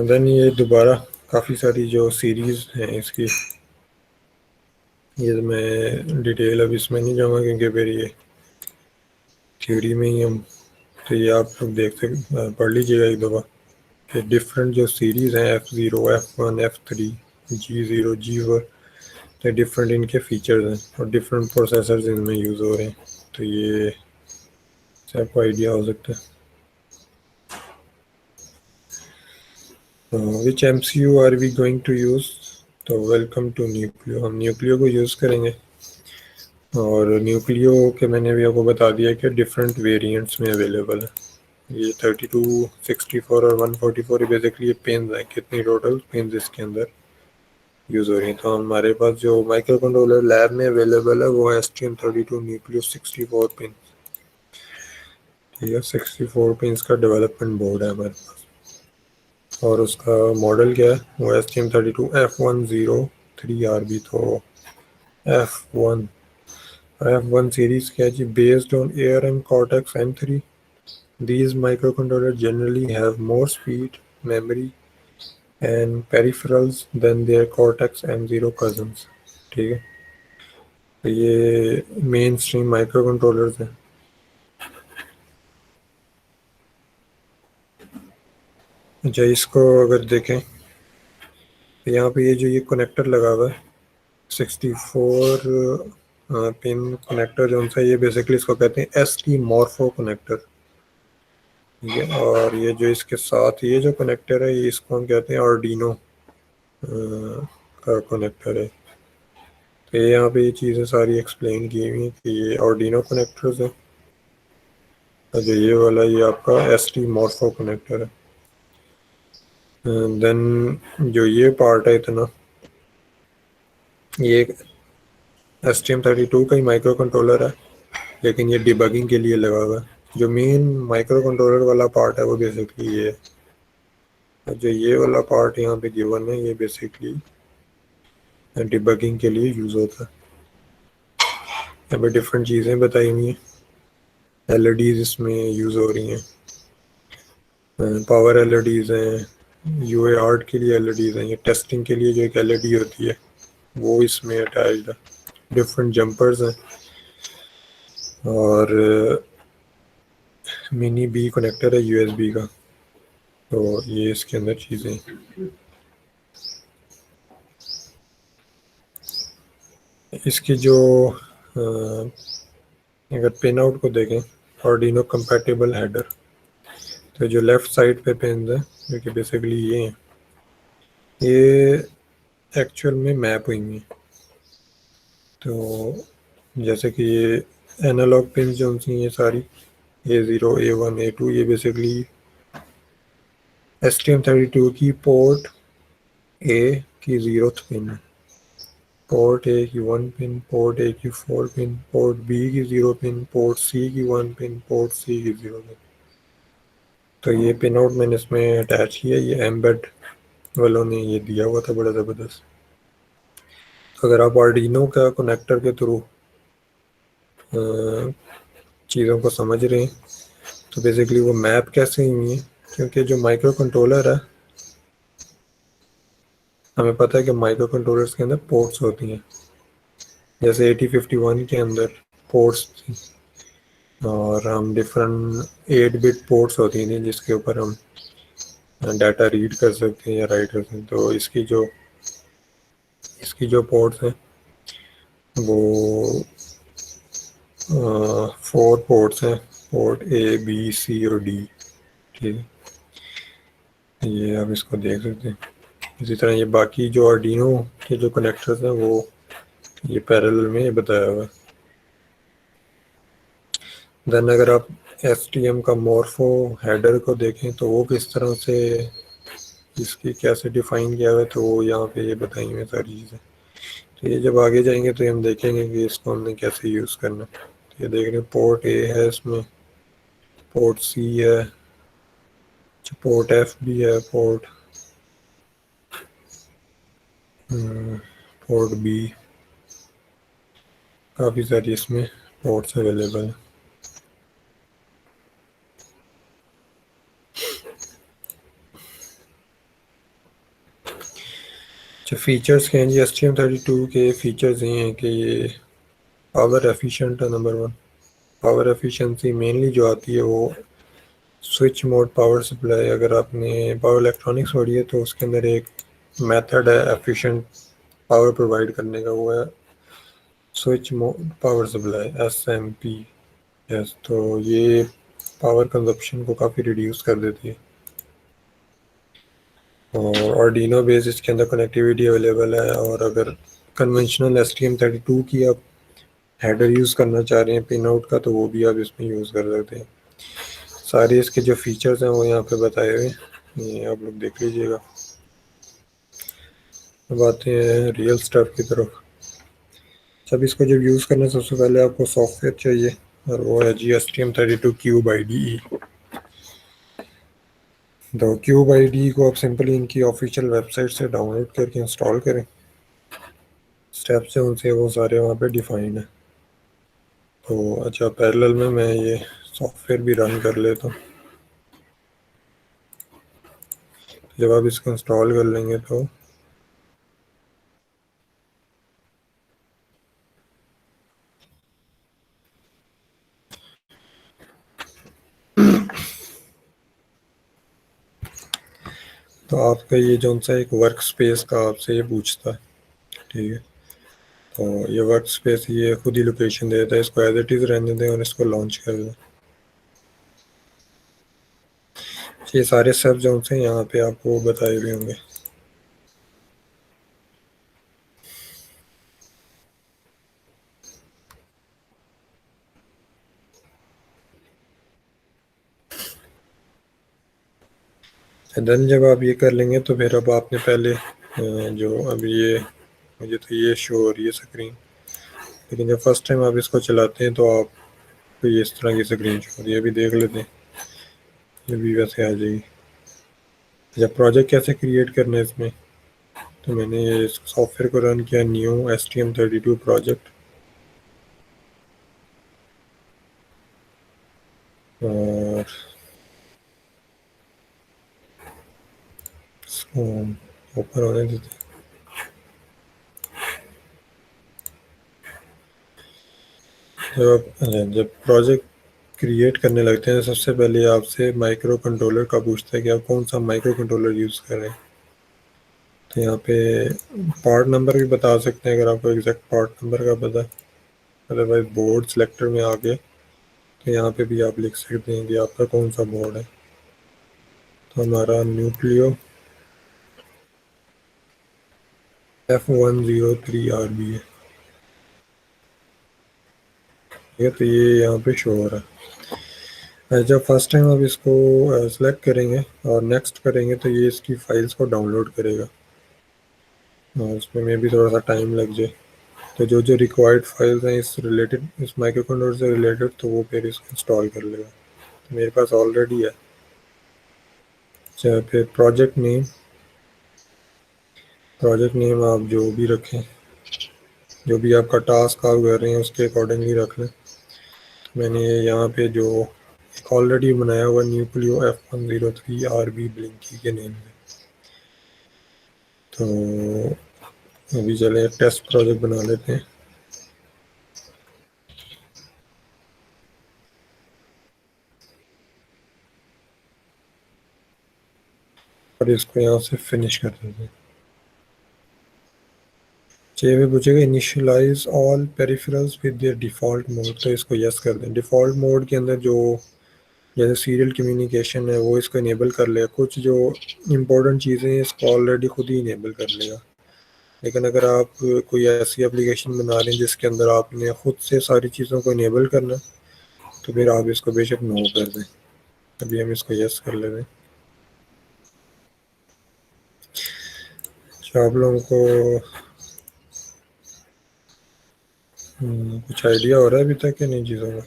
देन ये दोबारा काफ़ी सारी जो सीरीज़ हैं इसकी, ये मैं डिटेल अब इसमें नहीं जाऊँगा क्योंकि फिर ये थ्योरी में ही हम, तो ये आप लोग देख सकते पढ़ लीजिएगा एक दफ़ा कि डिफरेंट जो सीरीज़ हैं F0 F1 F3 G0 G4, तो डिफरेंट इनके फीचर्स हैं और डिफरेंट प्रोसेसर्स इनमें यूज़ हो रहे हैं। तो ये आपको आइडिया हो सकता है। Which MCU are we going to use, तो वेलकम टू न्यूक्लियो, हम न्यूक्लियो को यूज़ करेंगे। और न्यूक्लियो के मैंने भी आपको बता दिया कि डिफरेंट वेरिएंट्स में अवेलेबल है। ये 32, 64 और 144 बेसिकली ये पिन्स हैं, कितनी टोटल पिन्स इसके अंदर यूज़ हो रही हैं। तो हमारे पास जो माइक्रो कंट्रोलर लैब में अवेलेबल है वो है STM32 न्यूक्लियो 64 पिन। ठीक है, 64 पिन्स का डेवलपमेंट बोर्ड है हमारे पास। और उसका मॉडल क्या है, वो STM32 F103RB। तो F1 F1 सीरीज क्या है जी, based on ARM Cortex M3। These microcontrollers generally have more speed, memory and peripherals than their Cortex M0 cousins। ठीक है, तो ये मेन स्ट्रीम माइक्रो कंट्रोलर्स हैं। अच्छा, इसको अगर देखें तो यहाँ पे ये जो ये कनेक्टर लगा हुआ है 64 पिन कनेक्टर जो सा, ये बेसिकली इसको कहते हैं ST मॉर्फो कनेक्टर। ये और ये जो इसके साथ ये जो कनेक्टर है ये इसको हम कहते हैं आर्डिनो का कनेक्टर है। तो ये यहाँ पे ये चीज़ें सारी एक्सप्लेन की हुई हैं कि ये आर्डिनो कनेक्टर्स हैं और जो ये वाला ये आपका ST मॉर्फो कनेक्टर है। देन जो ये पार्ट है इतना, ये STM32 का ही माइक्रो कंट्रोलर है लेकिन ये डिबगिंग के लिए लगा हुआ है। जो मेन माइक्रो कंट्रोलर वाला पार्ट है वो बेसिकली ये है। जो ये वाला पार्ट यहाँ पे गिवन है ये बेसिकली डिबगिंग के लिए यूज़ होता है। यहाँ पे डिफरेंट चीज़ें बताई हुई हैं, LEDs इसमें यूज़ हो रही हैं, पावर LEDs हैं, UA आर्ट के लिए LEDs हैं, ये टेस्टिंग के लिए जो एक LED होती है वो इसमें अटैच्ड है। डिफरेंट जंपर्स हैं और मिनी बी कनेक्टर है USB का। तो ये इसके अंदर चीज़ें, इसकी जो अगर पिन आउट को देखें आर्डिनो कंपैटिबल हेडर, तो जो लेफ़्ट साइड पे पिन है जो कि बेसिकली ये हैं, ये एक्चुअल में मैप हुई हैं। तो जैसे कि ये एनालॉग पिन जो सी ये सारी A0 A1 A2 ये बेसिकली STM32 की पोर्ट A की 0th पिन है, पोर्ट A की 1 पिन, पोर्ट A की 4 पिन, पोर्ट B की 0 पिन, पोर्ट C की 1 पिन, पोर्ट C की 0 पिन। तो ये पिन आउट मैंने इसमें अटैच किया, ये एम्बेड वालों ने ये दिया हुआ था बड़ा ज़बरदस्त। तो अगर आप आर्डिनो का कनेक्टर के थ्रू चीज़ों को समझ रहे हैं तो बेसिकली वो मैप कैसे हुई है, क्योंकि जो माइक्रो कंट्रोलर है हमें पता है कि माइक्रो कंट्रोलर्स के अंदर पोर्ट्स होती हैं, जैसे 8051 के अंदर पोर्ट्स थी और हम डिफरेंट 8 बिट पोर्ट्स होती थी जिसके ऊपर हम डाटा रीड कर सकते हैं या राइट कर सकते हैं। तो इसकी जो पोर्ट्स हैं वो 4 पोर्ट्स हैं, पोर्ट ए बी सी और डी। ठीक है, ये आप इसको देख सकते हैं। इसी तरह ये बाकी जो आर्डिनो के जो कनेक्टर्स हैं वो ये पैरेलल में ये बताया हुआ है। देन अगर आप एस टी एम का मॉर्फो हेडर को देखें तो वो किस तरह से इसकी कैसे डिफाइन किया हुआ है, तो वो यहाँ पे ये बताई हुई है सारी चीज़ें। तो ये जब आगे जाएंगे तो हम देखेंगे कि इसको हमने कैसे यूज़ करना है। तो ये देख रहे हैं पोर्ट ए है, इसमें पोर्ट सी है, पोर्ट एफ भी है, पोर्ट बी, काफ़ी सारी इसमें पोर्ट्स अवेलेबल हैं। अच्छा, फीचर्स के हैं जी। STM32 के फीचर्स ये हैं कि ये पावर एफिशिएंट है, number one. Power efficiency mainly जो आती है वो स्विच मोड पावर सप्लाई। अगर आपने पावर इलेक्ट्रॉनिक्स पढ़ी है तो उसके अंदर एक मेथड है एफिशिएंट पावर प्रोवाइड करने का, वो है switch mode power supply, SMP। Yes, तो ये पावर कंजप्शन को काफ़ी रिड्यूस कर देती है। और आर्डिनो बेस इसके अंदर कनेक्टिविटी अवेलेबल है। और अगर कन्वेंशनल STM32 की आप हेडर यूज़ करना चाह रहे हैं पिन आउट का, तो वो भी आप इसमें यूज़ कर सकते हैं। सारे इसके जो फीचर्स हैं वो यहाँ पे बताए हुए हैं, ये आप लोग देख लीजिएगा। अब आते हैं रियल स्टफ की तरफ। जब इसको जब यूज़ करना है सबसे पहले आपको सॉफ्टवेयर चाहिए, और वो है जी STM32 क्यूब IDE। तो क्यूब IDE को आप सिंपली इनकी ऑफिशियल वेबसाइट से डाउनलोड करके इंस्टॉल करें। स्टेप्स हैं उनसे वो सारे वहाँ पे डिफाइंड है। तो अच्छा, पैरेलल में मैं ये सॉफ्टवेयर भी रन कर लेता हूँ। जब आप इसको इंस्टॉल कर लेंगे तो आपका ये जो सा एक वर्क स्पेस का आपसे ये पूछता है। ठीक है, तो ये वर्क स्पेस ये खुद ही लोकेशन देता है, इसको एज इट इज़ रहने दें और इसको लॉन्च कर दें। ये सारे सब जो से यहाँ पे आपको बताए हुए होंगे। देन जब आप ये कर लेंगे तो फिर अब आपने पहले जो अभी ये मुझे तो ये शो हो रही है स्क्रीन, लेकिन जब फर्स्ट टाइम आप इसको चलाते हैं तो आपको ये इस तरह की स्क्रीन शो हो रही है। अभी देख लेते हैं, ये भी वैसे आ जाएगी। जब प्रोजेक्ट कैसे क्रिएट करना है इसमें, तो मैंने ये सॉफ्टवेयर को रन किया, न्यू STM32 प्रोजेक्ट, और इसको ऊपर होने देते हैं। जब प्रोजेक्ट क्रिएट करने लगते हैं सबसे पहले आपसे माइक्रो कंट्रोलर का पूछता है कि आप कौन सा माइक्रो कंट्रोलर यूज़ कर रहे हैं। तो यहाँ पे पार्ट नंबर भी बता सकते हैं अगर आपको एग्जैक्ट पार्ट नंबर का पता है। अदरवाइज बोर्ड सेलेक्टर में आके तो यहाँ पे भी आप लिख सकते हैं कि आपका कौन सा बोर्ड है। तो हमारा न्यूक्लियो F103RB है। ठीक है, तो ये यहाँ पे शो हो रहा है। जब फर्स्ट टाइम आप इसको सेलेक्ट करेंगे और नेक्स्ट करेंगे तो ये इसकी फाइल्स को डाउनलोड करेगा, और उसमें में भी थोड़ा सा टाइम लग जाए। तो जो जो रिक्वायर्ड फाइल्स हैं इस रिलेटेड, इस माइक्रो कंट्रोलर से रिलेटेड, तो वो फिर इसको इंस्टॉल कर लेगा। तो मेरे पास ऑलरेडी है। चाहे फिर प्रोजेक्ट नेम आप जो भी रखें, जो भी आपका टास्क आप कर रहे हैं उसके अकॉर्डिंगली रख लें। तो मैंने यहाँ पे जो एक ऑलरेडी बनाया हुआ न्यूक्लियो F103RB ब्लिंकी के नेम में, तो अभी चले टेस्ट प्रोजेक्ट बना लेते हैं। और इसको यहाँ से फिनिश कर देते हैं। तो ये भी पूछेगा initialize all peripherals with their default mode, तो इसको यस कर दें। डिफ़ॉल्ट मोड के अंदर जो जैसे सीरियल कम्युनिकेशन है वो इसको इनेबल कर लेगा, कुछ जो इम्पोर्टेंट चीज़ें हैं इसको ऑलरेडी खुद ही इनेबल कर लेगा। लेकिन अगर आप कोई ऐसी एप्लीकेशन बना रहे हैं जिसके अंदर आपने खुद से सारी चीज़ों को इनेबल करना, तो फिर आप इसको बेशक नो कर दें। अभी हम इसको यस कर ले रहे हैं। अच्छा, आप लोगों को कुछ आइडिया हो रहा है अभी तक कि नहीं चीज़ों का?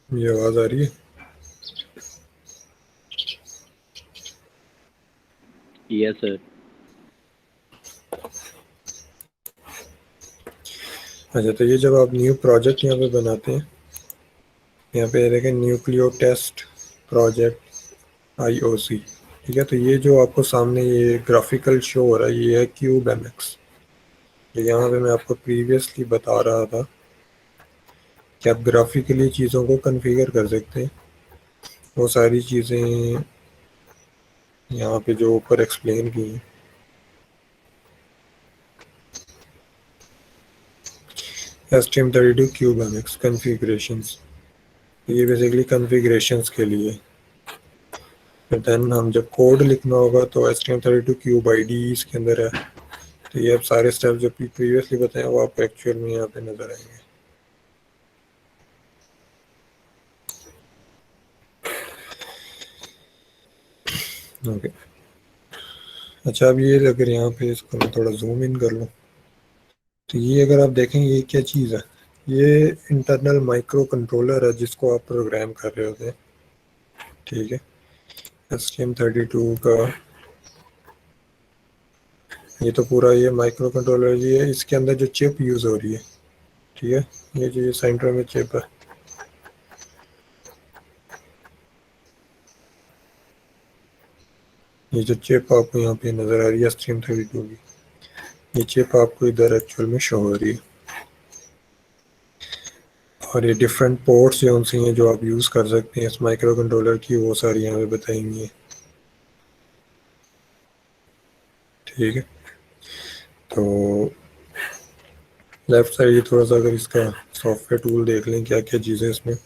ये आवाज़ आ रही है? Yes sir. अच्छा, तो ये जब आप न्यू प्रोजेक्ट यहाँ पे बनाते हैं, यहाँ पे देखें न्यूक्लियो टेस्ट प्रोजेक्ट IOC, ठीक है। तो ये जो आपको सामने ये ग्राफिकल शो हो रहा है ये है क्यूब MX। तो यहाँ पे मैं आपको प्रीवियसली बता रहा था कि आप ग्राफिकली चीज़ों को कन्फिगर कर सकते हैं। वो सारी चीज़ें यहाँ पे जो ऊपर एक्सप्लेन की हैं। STM32 क्यूब MX कन्फिग्रेशंस, ये बेसिकली कन्फिग्रेशंस के लिए। फिर देन हम जब कोड लिखना होगा तो STM32 क्यूब IDEs के अंदर है। तो ये अब सारे स्टेप जो प्रीवियसली बताए वो आपको एक्चुअल में यहाँ पे नज़र आएंगे। ओके, अच्छा, अब ये अगर यहाँ पे इसको मैं थोड़ा जूम इन कर लूँ तो ये अगर आप देखें ये क्या चीज़ है, ये इंटरनल माइक्रो कंट्रोलर है जिसको आप प्रोग्राम कर रहे होते हैं, ठीक है। STM32 का ये तो पूरा ये माइक्रो कंट्रोलर जी है, इसके अंदर जो चिप यूज़ हो रही है, ठीक है, ये जो ये सेंटर में चिप है, ये जो चिप आपको यहाँ पे नज़र आ रही है STM32 की, ये चिप आपको इधर एक्चुअल में शो हो रही है। और ये डिफरेंट पोर्ट्स जो उनसे हैं जो आप यूज़ कर सकते हैं इस माइक्रो कंट्रोलर की, वो सारी यहाँ पे बताएंगी, ठीक है। तो लेफ्ट साइड ये थोड़ा सा अगर इसका सॉफ्टवेयर टूल देख लें क्या क्या चीज़ें इसमें,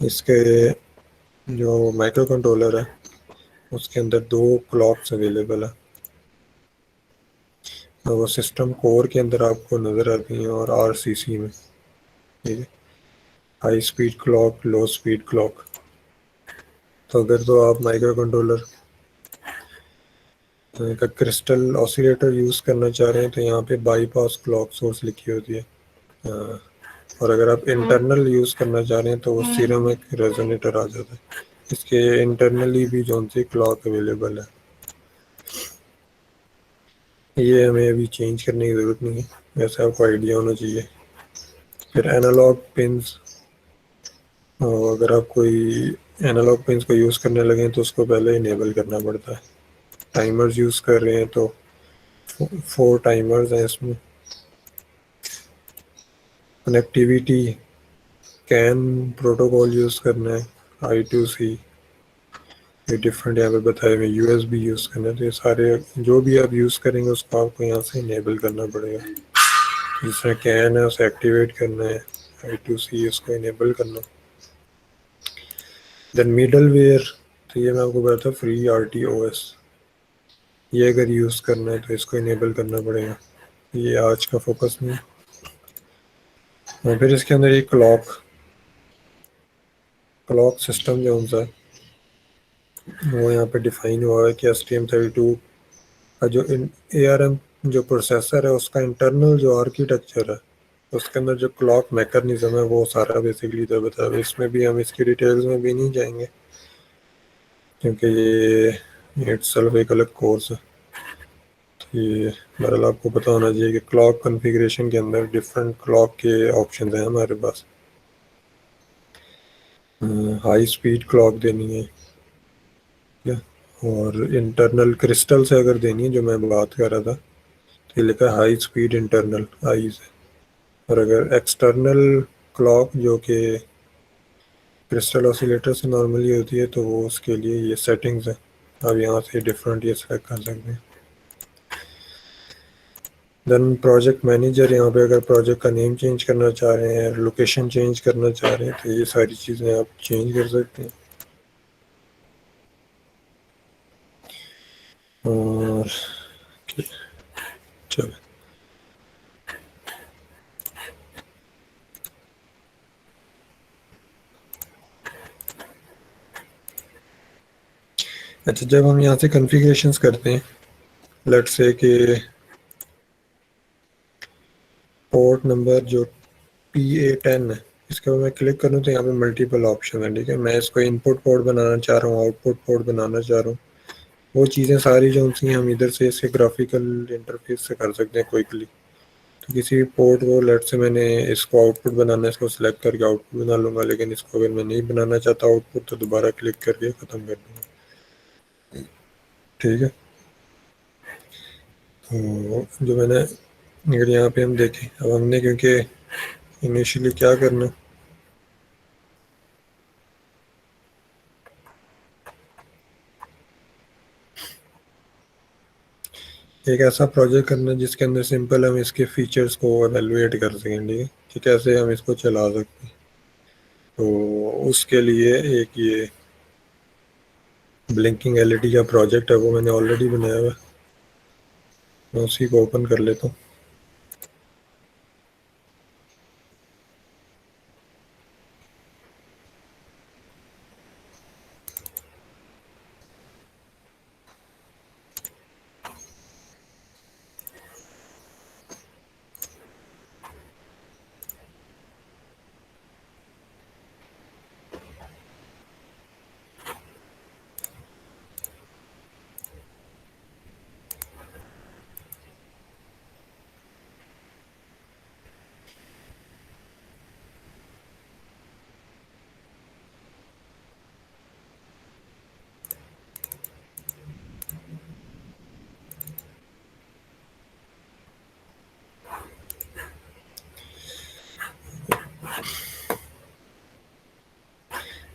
इसके जो माइक्रो कंट्रोलर है उसके अंदर 2 क्लॉक्स अवेलेबल है, तो वो सिस्टम कोर के अंदर आपको नज़र आती हैं और RCC में, ठीक है, हाई स्पीड क्लॉक, लो स्पीड क्लॉक। तो अगर तो आप माइक्रो कंट्रोलर का क्रिस्टल ऑसिलेटर यूज़ करना चाह रहे हैं तो यहाँ पे बाईपास क्लॉक सोर्स लिखी होती है। और अगर आप इंटरनल यूज़ करना चाह रहे हैं तो वो सिरेमिक रेजोनेटर आ जाता है। इसके इंटरनली भी जो सी क्लॉक अवेलेबल है, ये हमें अभी चेंज करने की ज़रूरत नहीं है, वैसे आपको आइडिया होना चाहिए। फिर एनालॉग पिन्स, अगर आप कोई एनालॉग पिन्स को यूज़ करने लगे तो उसको पहले इनेबल करना पड़ता है। टाइमर्स यूज़ कर रहे हैं तो 4 टाइमर्स हैं इसमें। कनेक्टिविटी कैन प्रोटोकॉल यूज़ करना है, I2C, ये डिफरेंट यहाँ पे बताए हुए USB यूज़ करना है। तो ये सारे जो भी आप यूज़ करेंगे उसको आपको यहाँ से इनेबल करना पड़ेगा। जिसमें कैन है उसे एक्टिवेट करना है, I2C उसको इनेबल करना। देन मिडल वेयर, तो ये मैं आपको बताता हूँ फ्री RTOS, ये अगर यूज़ करना है तो इसको इनेबल करना पड़ेगा, ये आज का फोकस नहीं। और फिर इसके अंदर एक क्लॉक सिस्टम जो उनसा वो यहाँ पे डिफाइन हुआ है कि STM32 का जो ARM जो प्रोसेसर है उसका इंटरनल जो आर्किटेक्चर है उसके अंदर जो क्लॉक मैकेनिज्म है वो सारा बेसिकली इधर बता हुआ है। इसमें भी हम इसकी डिटेल्स में भी नहीं जाएंगे क्योंकि ये इट्सल्फ एक अलग कोर्स है। तो ये बहरहाल आपको पता होना चाहिए कि क्लॉक कॉन्फ़िगरेशन के अंदर डिफरेंट क्लॉक के ऑप्शन हैं हमारे पास। हाई स्पीड क्लॉक देनी है क्या, और इंटरनल क्रिस्टल से अगर देनी है जो मैं बात कर रहा था तो ये लिखा है हाई स्पीड इंटरनल आई से। और अगर एक्सटर्नल क्लॉक जो कि क्रिस्टल ऑसिलेटर से नॉर्मली होती है, तो वो उसके लिए ये सेटिंग्स है। आप यहाँ से डिफरेंट ये सेलेक्ट कर सकते हैं। देन प्रोजेक्ट मैनेजर, यहाँ पे अगर प्रोजेक्ट का नेम चेंज करना चाह रहे हैं, लोकेशन चेंज करना चाह रहे हैं, तो ये सारी चीज़ें आप चेंज कर सकते हैं। और चलो, अच्छा, जब हम यहाँ से कॉन्फ़िगरेशंस करते हैं, लेट्स से कि पोर्ट नंबर जो PA10 है, इसके ऊपर मैं क्लिक करूँ तो यहाँ पे मल्टीपल ऑप्शन है। ठीक है, मैं इसको इनपुट पोर्ट बनाना चाह रहा हूँ, आउटपुट पोर्ट बनाना चाह रहा हूँ, वो चीज़ें सारी जो सी हम इधर से इसके ग्राफिकल इंटरफेस से कर सकते हैं क्विकली। तो किसी भी पोर्ट को, लेट से मैंने इसको आउटपुट बनाना है, इसको सिलेक्ट करके आउटपुट बना लूँगा, लेकिन इसको अगर मैं नहीं बनाना चाहता आउटपुट, तो दोबारा क्लिक करके ख़त्म कर दूँगा। ठीक है, तो जो मैंने, अगर यहाँ पे हम देखें, अब हमने क्योंकि इनिशियली क्या करना, एक ऐसा प्रोजेक्ट करना जिसके अंदर सिंपल हम इसके फीचर्स को एवेलुएट कर सकें। ठीक है, कि कैसे हम इसको चला सकते हैं। तो उसके लिए एक ये ब्लिंकिंग LED का प्रोजेक्ट है, वो मैंने ऑलरेडी बनाया हुआ है, मैं उसी को ओपन कर लेता हूँ।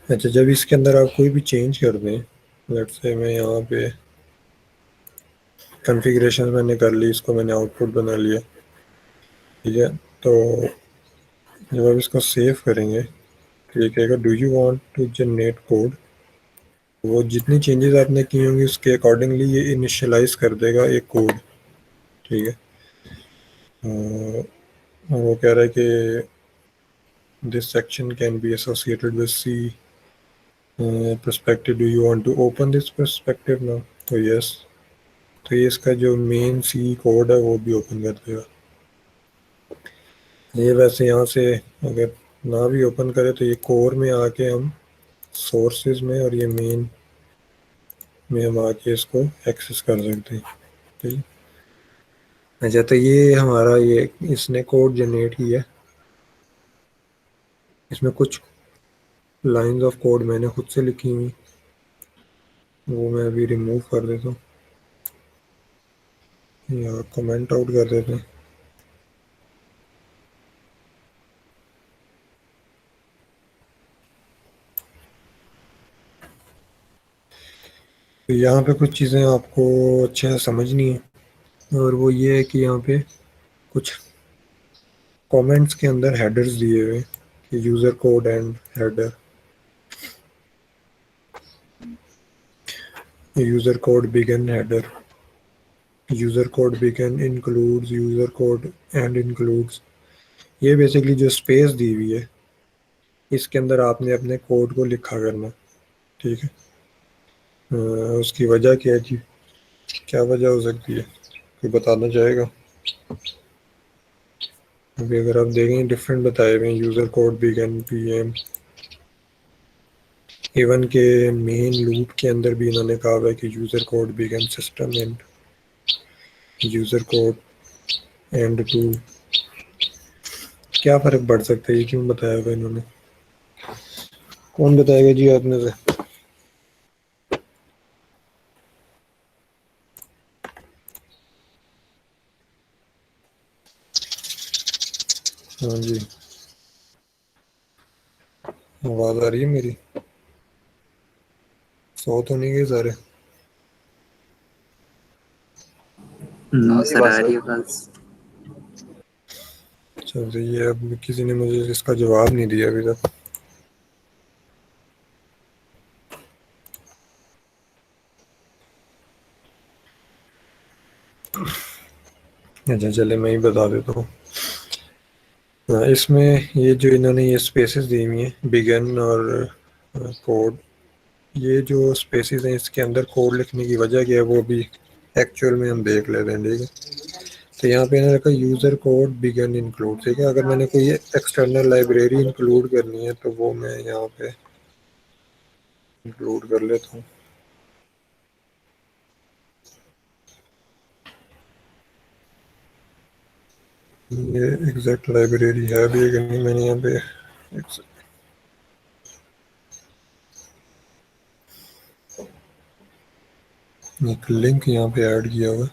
अच्छा, जब इसके अंदर आप कोई भी चेंज कर दें, लेट्स से मैं यहाँ पे कॉन्फ़िगरेशन मैंने कर ली, इसको मैंने आउटपुट बना लिया। ठीक है, तो जब आप इसको सेव करेंगे, तो ये कहेगा do you want to generate code. वो जितनी चेंजेस आपने की होंगी उसके अकॉर्डिंगली ये इनिशियलाइज कर देगा एक कोड। ठीक है, वो कह रहा है कि this section can be associated with C perspective, do you want to open this perspective now? तो यस, तो ये इसका जो मेन सी कोड है वो भी ओपन कर देगा। ये वैसे यहाँ से अगर ना भी ओपन करे, तो ये कोर में आके हम सोर्सेज में और ये मेन में हम आके इसको एक्सेस कर सकते हैं। ठीक है, अच्छा, तो ये हमारा ये इसने कोड जनरेट किया। इसमें कुछ लाइंस ऑफ कोड मैंने खुद से लिखी हुई, वो मैं अभी रिमूव कर देता हूँ या कमेंट आउट कर देते हैं। तो यहाँ पे कुछ चीज़ें आपको अच्छे से समझनी है, और वो ये है कि यहाँ पे कुछ कमेंट्स के अंदर हेडर्स दिए हुए कि user code end header, user code begin header, user code begin includes, user code end includes. ये बेसिकली जो स्पेस दी हुई है, इसके अंदर आपने अपने कोड को लिखा करना। ठीक है, उसकी वजह क्या है जी, क्या वजह हो सकती है, कोई बताना चाहेगा? अभी अगर आप देखें, डिफरेंट बताए हुए हैं, user code begin, PM, even के मेन लूप के अंदर भी इन्होंने कहा हुआ है कि user code begin system and user code end two. क्या फ़र्क पड़ सकता है, ये क्यों बताया हुआ इन्होंने? कौन बताएगा जी आप में से? हाँ जी, आवाज आ रही है मेरी? सो तो नहीं गए सारे? नो जी सर, बस आ सर। रही है बस। चल रही है। अब किसी ने मुझे इसका जवाब नहीं दिया अभी तक। अच्छा चले मैं ही बता देता हूँ। इसमें ये जो इन्होंने ये स्पेसेस दी हुई हैं बिगन और कोड, ये जो स्पेसेस हैं इसके अंदर कोड लिखने की वजह क्या है वो भी एक्चुअल में हम देख लेते हैं। ठीक है, तो यहाँ पे इन्होंने रखा यूज़र कोड बिगन इंक्लूड। ठीक है, अगर मैंने कोई एक्सटर्नल लाइब्रेरी इंक्लूड करनी है तो वो मैं यहाँ पे इंक्लूड कर लेता हूँ। ये एग्जैक्ट लाइब्रेरी है भी कि नहीं, मैंने यहाँ पे एक लिंक यहाँ पे ऐड किया हुआ है।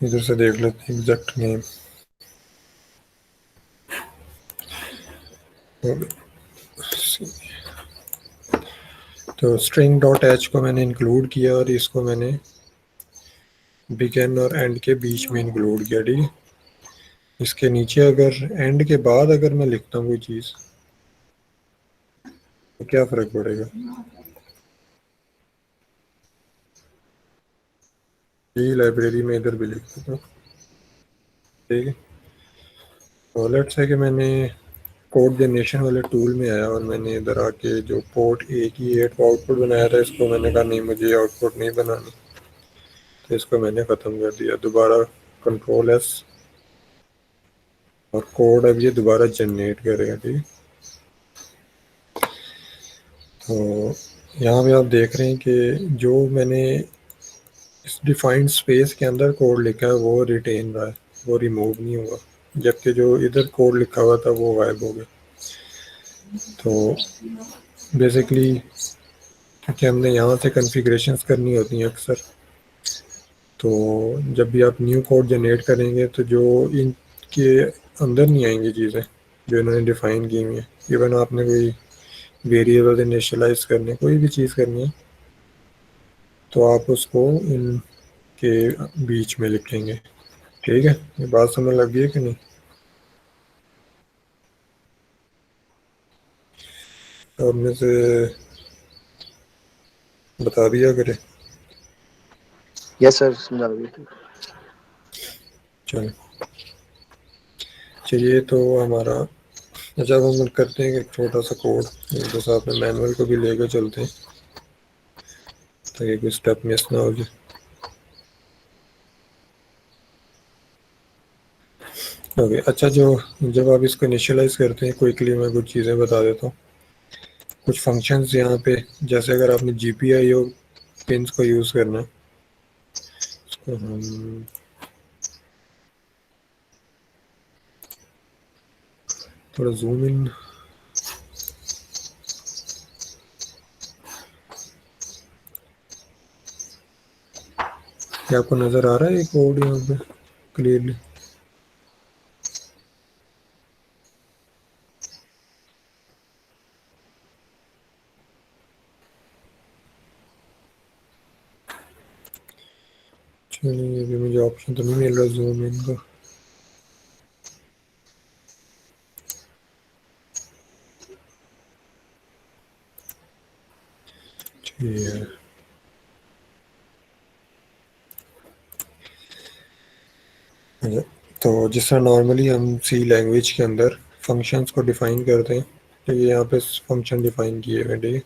इधर से देख लेते हैं एग्जैक्ट नेम। तो स्ट्रिंग डॉट एच को मैंने इंक्लूड किया और इसको मैंने बिगिन और एंड के बीच में इंक्लूड किया। ठीक है, इसके नीचे अगर एंड के बाद अगर मैं लिखता हूँ कोई चीज़ तो क्या फ़र्क पड़ेगा? यही लाइब्रेरी में इधर भी लिख देता हूँ। ठीक है, तो लेट्स से कि मैंने कोड जनरेशन वाले टूल में आया और मैंने इधर आके जो पोर्ट ए की 8 को आउटपुट बनाया था इसको मैंने कहा नहीं मुझे आउटपुट नहीं बनानी, तो इसको मैंने ख़त्म कर दिया। दोबारा कंट्रोल एस और कोड अब ये दोबारा जनरेट करेगा। ठीक है, तो यहाँ पे आप देख रहे हैं कि जो मैंने इस डिफाइंड स्पेस के अंदर कोड लिखा है वो रिटेन रहा है, वो रिमूव नहीं हुआ, जबकि जो इधर कोड लिखा हुआ था वो गायब हो गया। तो बेसिकली क्योंकि हमने यहाँ से कॉन्फ़िगरेशंस करनी होती हैं अक्सर, तो जब भी आप न्यू कोड जनरेट करेंगे तो जो इनके अंदर नहीं आएंगी चीज़ें जो इन्होंने डिफ़ाइन की हुई हैं। इवन आपने कोई वेरिएबल इनिशियलाइज करने, कोई भी चीज़ करनी है तो आप उसको इनके बीच में लिखेंगे। ठीक है, ये बात समझ लग गई है कि नहीं? अब में से बता दिया करें। यस सर, समझा दीजिए। चलो चलिए, तो हमारा अच्छा अब हम करते हैं एक छोटा सा कोड, तो साथ में मैनुअल को भी लेकर चलते हैं ताकि कोई स्टेप मिस ना हो जाए। ओके, अच्छा जो जब आप इसको इनिशियलाइज करते हैं क्विकली मैं कुछ चीज़ें बता देता हूँ। कुछ फंक्शंस यहाँ पे, जैसे अगर आपने GPIO पिंस को यूज़ करना है तो हम थोड़ा जूम इन, क्या आपको नज़र आ रहा है ये कोड यहाँ पे क्लियरली? चलिए, अभी मुझे ऑप्शन तो नहीं मिल रहा जूम इन का। ठीक है, अच्छा, तो जिस तरह नॉर्मली हम सी लैंग्वेज के अंदर फंक्शंस को डिफ़ाइन करते हैं तो ये यहाँ पे फंक्शन डिफ़ाइन किए हुए। ठीक है,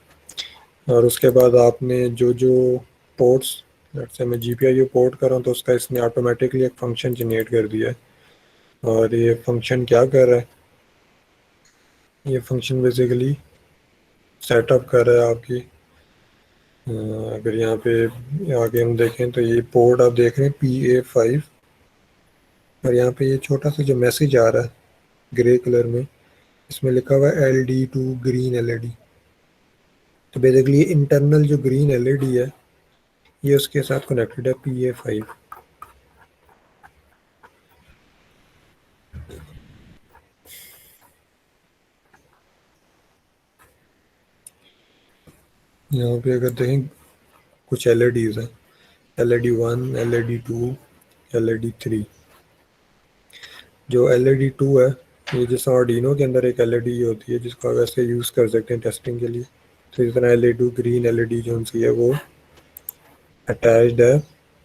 और उसके बाद आपने जो जो पोर्ट्स, लेट्स से मैं GPIO पोर्ट कर रहा हूँ तो उसका इसने ऑटोमेटिकली एक फंक्शन जनरेट कर दिया है। और ये फंक्शन क्या कर रहा है, ये फंक्शन बेसिकली सेटअप कर रहा है आपकी अगर यहाँ पे आगे हम देखें तो ये पोर्ट आप देख रहे हैं PA5, और यहाँ पे ये छोटा सा जो मैसेज आ रहा है ग्रे कलर में, इसमें लिखा हुआ है LD2 ग्रीन LED। तो बेसिकली इंटरनल जो ग्रीन एलईडी है ये उसके साथ कनेक्टेड है PA5। यहाँ पे अगर देखें कुछ एलईडीज हैं, LED1, LED2, LED3। जो LED2 है ये जैसे आर्डिनो के अंदर एक एलईडी होती है जिसको आप वैसे यूज़ कर सकते हैं टेस्टिंग के लिए। तो इस तरह LED2 ग्रीन एलईडी जो सी है वो अटैच्ड है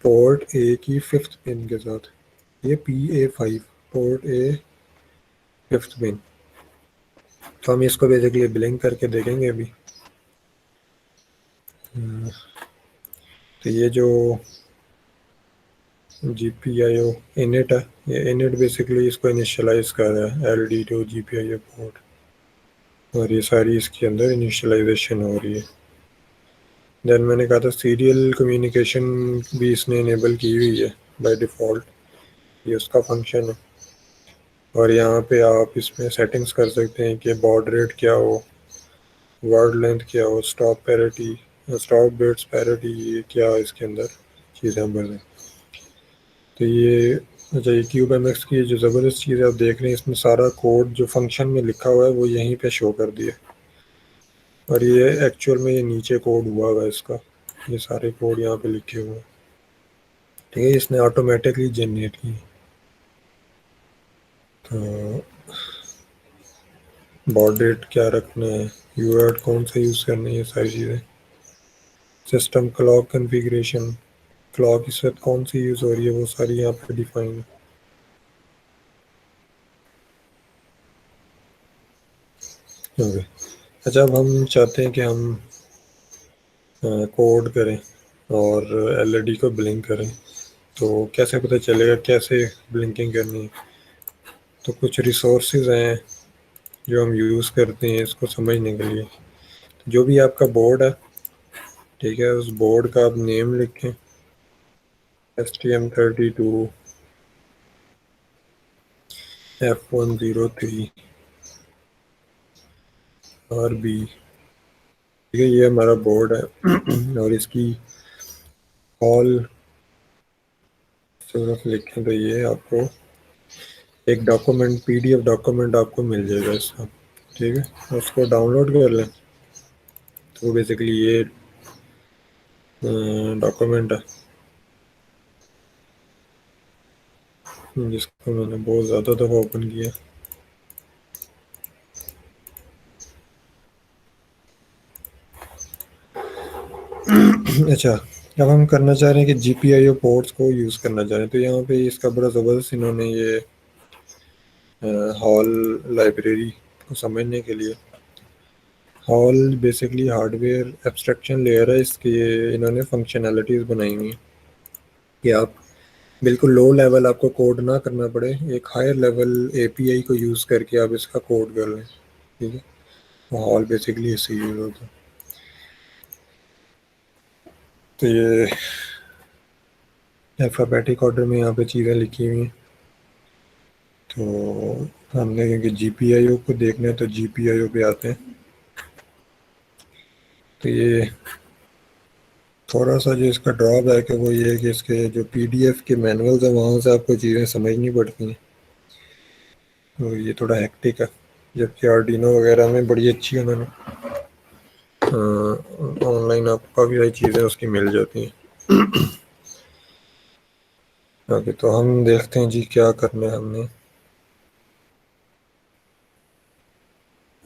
पोर्ट ए की 5th पिन के साथ। ये PA5 port A 5th pin. तो हम इसको बेसिकली ब्लिंक करके देखेंगे अभी। तो ये जो GPIO इनिट है, ये इनिट बेसिकली इसको इनिशियलाइज कर रहा है LD2 GPIO पोर्ट, और ये सारी इसके अंदर इनिशियलाइजेशन हो रही है। देन मैंने कहा था सीरियल कम्युनिकेशन भी इसने इनेबल की हुई है बाय डिफ़ॉल्ट, ये उसका फंक्शन है। और यहाँ पे आप इसमें सेटिंग्स कर सकते हैं कि बॉड रेट क्या हो, वर्ड लेंथ क्या हो, stop parity, stop bits parity, ये क्या इसके अंदर चीज़ें हम भर दें। तो ये अच्छा, ये CubeMX की जो ज़बरदस्त चीज़ है आप देख रहे हैं, इसमें सारा कोड जो फंक्शन में लिखा हुआ है वो यहीं पे शो कर दिया। और ये एक्चुअल में ये नीचे कोड हुआ है इसका, ये सारे कोड यहाँ पे लिखे हुए हैं, ठीक है। इसने ऑटोमेटिकली जनरेट की। तो बॉड रेट क्या रखना है, यूआरट कौन सा यूज़ करना है, ये सारी चीज़ें। सिस्टम क्लॉक कन्फिग्रेशन, क्लॉक इस वक्त कौन सी यूज़ हो रही है वो सारी यहाँ पे डिफाइन है। ओके, अच्छा अब हम चाहते हैं कि हम कोड करें और एलईडी को ब्लिंक करें, तो कैसे पता चलेगा कैसे ब्लिंकिंग करनी है। तो कुछ रिसोर्सेज हैं जो हम यूज़ करते हैं इसको समझने के लिए। जो भी आपका बोर्ड है, ठीक है, उस बोर्ड का आप नेम लिखें STM32 F103 RB, ठीक है, ये हमारा बोर्ड है। और इसकी ऑल सिर्फ लिखें तो ये आपको एक डॉक्यूमेंट PDF डॉक्यूमेंट आपको मिल जाएगा इसका, ठीक है। उसको डाउनलोड कर लें। तो बेसिकली ये डॉक्यूमेंट है जिसको मैंने बहुत ज़्यादा दफ़ा ओपन किया। अच्छा, अब हम करना चाह रहे हैं कि GPIO पोर्ट्स को यूज़ करना चाह रहे हैं। तो यहाँ पे इसका बड़ा ज़बरदस्त इन्होंने ये हॉल लाइब्रेरी को समझने के लिए, hall basically hardware abstraction layer है, इसके इन्होंने फंक्शनैलिटीज़ बनाई हुई हैं कि आप बिल्कुल लो लेवल आपको कोड ना करना पड़े, एक हायर लेवल API को यूज़ करके आप इसका कोड कर लें, ठीक है। तो हॉल बेसिकली इससे यूज़ होता है। तो ये अल्फ़ाबेटिक ऑर्डर में यहाँ पे चीज़ें लिखी हुई हैं। तो हमने क्योंकि GPIO को देखना है तो GPIO पे आते हैं। तो ये थोड़ा सा जो इसका ड्रॉबैक है वो ये है कि इसके जो PDF के मैनुअल्स हैं वहाँ से आपको चीज़ें समझनी पड़ती हैं, तो ये थोड़ा हेक्टिक है। जबकि आर्डिनो वगैरह में बड़ी अच्छी उन्होंने ऑनलाइन आपको काफ़ी सारी चीज़ें उसकी मिल जाती हैं। ओके, तो हम देखते हैं जी क्या करना है हमने।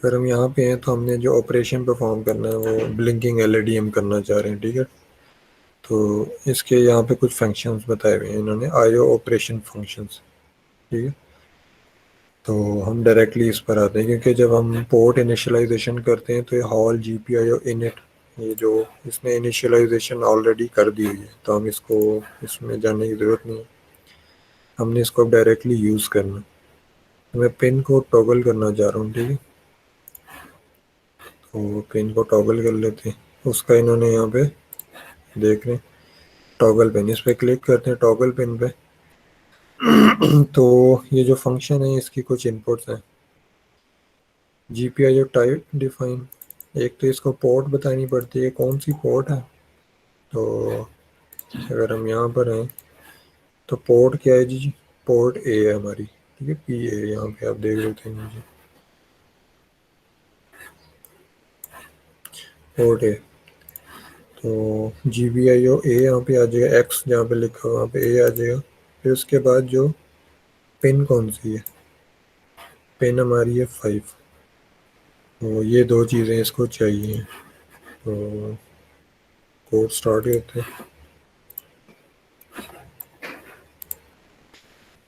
अगर हम यहाँ पे हैं तो हमने जो ऑपरेशन परफॉर्म करना है वो ब्लिंकिंग LED हम करना चाह रहे हैं, ठीक है। तो इसके यहाँ पे कुछ फंक्शंस बताए हुए हैं इन्होंने, IO ऑपरेशन फंक्शंस, ठीक है। तो हम डायरेक्टली इस पर आते हैं क्योंकि जब हम पोर्ट इनिशियलाइजेशन करते हैं तो ये हॉल GPIO इनिट, ये जो इसने इनिशियलाइजेशन ऑलरेडी कर दी हुई है, तो हम इसको इसमें जाने की ज़रूरत नहीं है, हमने इसको डायरेक्टली यूज़ करना। तो मैं पिन को टॉगल करना चाह रहा हूँ, ठीक है। तो पिन को टॉगल कर लेते हैं, उसका इन्होंने यहाँ पे देख रहे हैं टॉगल पिन, इस पर क्लिक करते हैं टॉगल पिन पे। तो ये जो फंक्शन है इसकी कुछ इनपुट्स हैं, GPIO टाइप डिफाइन, एक तो इसको पोर्ट बतानी पड़ती है, कौन सी पोर्ट है। तो अगर हम यहाँ पर हैं तो पोर्ट क्या है जी, पोर्ट ए है हमारी, ठीक है, पी ए, यहाँ पे आप देख लेते हैं मुझे पोर्ट ए। तो जी बी आई ओ ए यहाँ पे आ जाएगा, एक्स जहाँ पे लिखा हुआ वहाँ पे ए आ जाएगा। फिर उसके बाद जो पिन कौन सी है, पिन हमारी है 5। तो ये दो चीज़ें इसको चाहिए। तो कोड स्टार्ट करते हैं।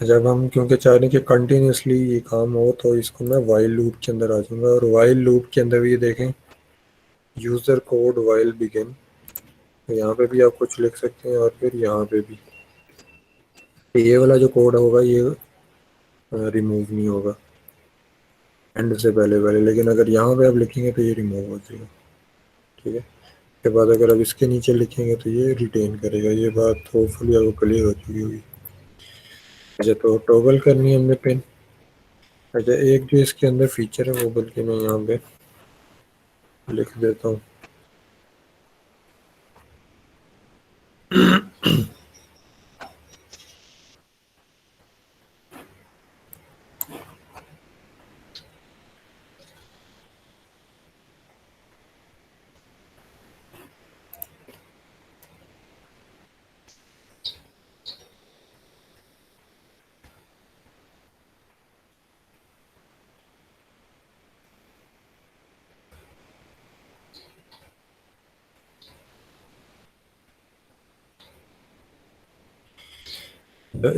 जब हम क्योंकि चाह रहे हैं कि कंटिन्यूसली ये काम हो, तो इसको मैं वाइल लूप के अंदर आ जाऊँगा, और वाइल लूप के अंदर भी ये देखें यूज़र कोड वाइल बिगिन, तो यहाँ पे भी आप कुछ लिख सकते हैं, और फिर यहाँ पे भी ये वाला जो कोड होगा ये रिमूव नहीं होगा एंड से पहले पहले, लेकिन अगर यहाँ पे आप लिखेंगे तो ये रिमूव हो जाएगा, ठीक है। उसके बाद अगर आप इसके नीचे लिखेंगे तो ये रिटेन करेगा। ये बात होपफुली आपको क्लियर हो चुकी होगी। अच्छा, तो टॉगल करनी है हमने पिन। अच्छा, एक जो इसके अंदर फीचर है वो बल्कि मैं यहाँ पे लिख देता हूँ।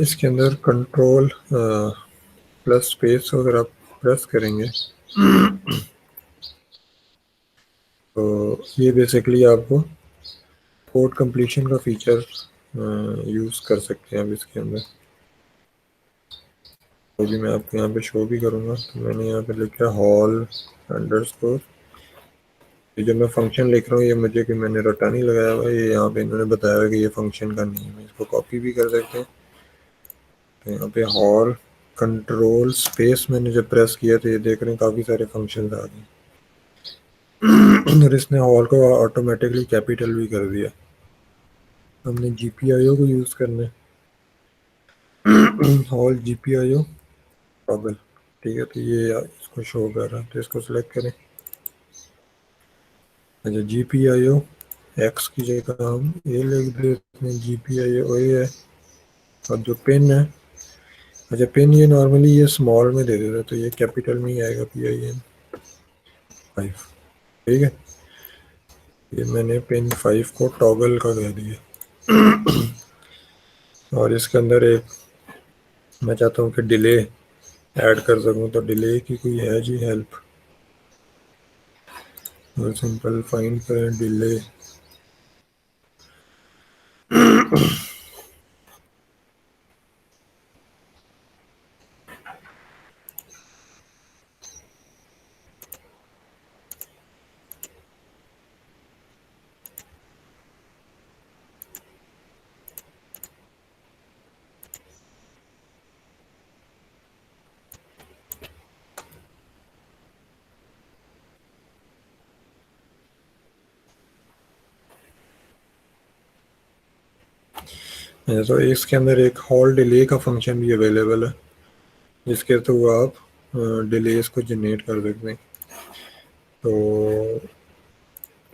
इसके अंदर कंट्रोल प्लस स्पेस अगर आप प्रेस करेंगे तो ये बेसिकली आपको कोड कंप्लीशन का फीचर यूज़ कर सकते हैं अब इसके अंदर। तो भी मैं आपको यहाँ पे शो भी करूँगा। तो मैंने यहाँ पे लिखा हॉल अंडरस्कोर। ये जो मैं फंक्शन लिख रहा हूँ ये मुझे कि मैंने रटा नहीं लगाया हुआ, ये यहाँ पे इन्होंने बताया हुआ कि ये फंक्शन का नहीं है। मैं इसको कॉपी भी कर सकते हैं। तो यहाँ पे हॉल कंट्रोल स्पेस मैंने जब प्रेस किया तो ये देख रहे हैं काफ़ी सारे फंक्शन आ गए, और इसने हॉल को ऑटोमेटिकली कैपिटल भी कर दिया। हमने GPIO को यूज़ करना है, हॉल GPIO टॉगल, ठीक है। तो ये इसको शो कर रहा है, तो इसको सिलेक्ट करें। अच्छा, GPIO एक्स की जगह हम ये लिख देते हैं, GPIO ये है। और जो पिन है, अच्छा पिन ये नॉर्मली ये स्मॉल में दे देता है, तो ये कैपिटल में ही आएगा, PIN 5, ठीक है। ये मैंने पिन 5 को टॉगल का कह दिया। और इसके अंदर एक मैं चाहता हूँ कि डिले ऐड कर सकूँ, तो डिले की कोई है जी हेल्प, और सिंपल फाइंड करें डिले। तो इसके अंदर एक हॉल डिले का फंक्शन भी अवेलेबल है, जिसके थ्रू आप डिलेस को जनरेट कर सकते हैं। तो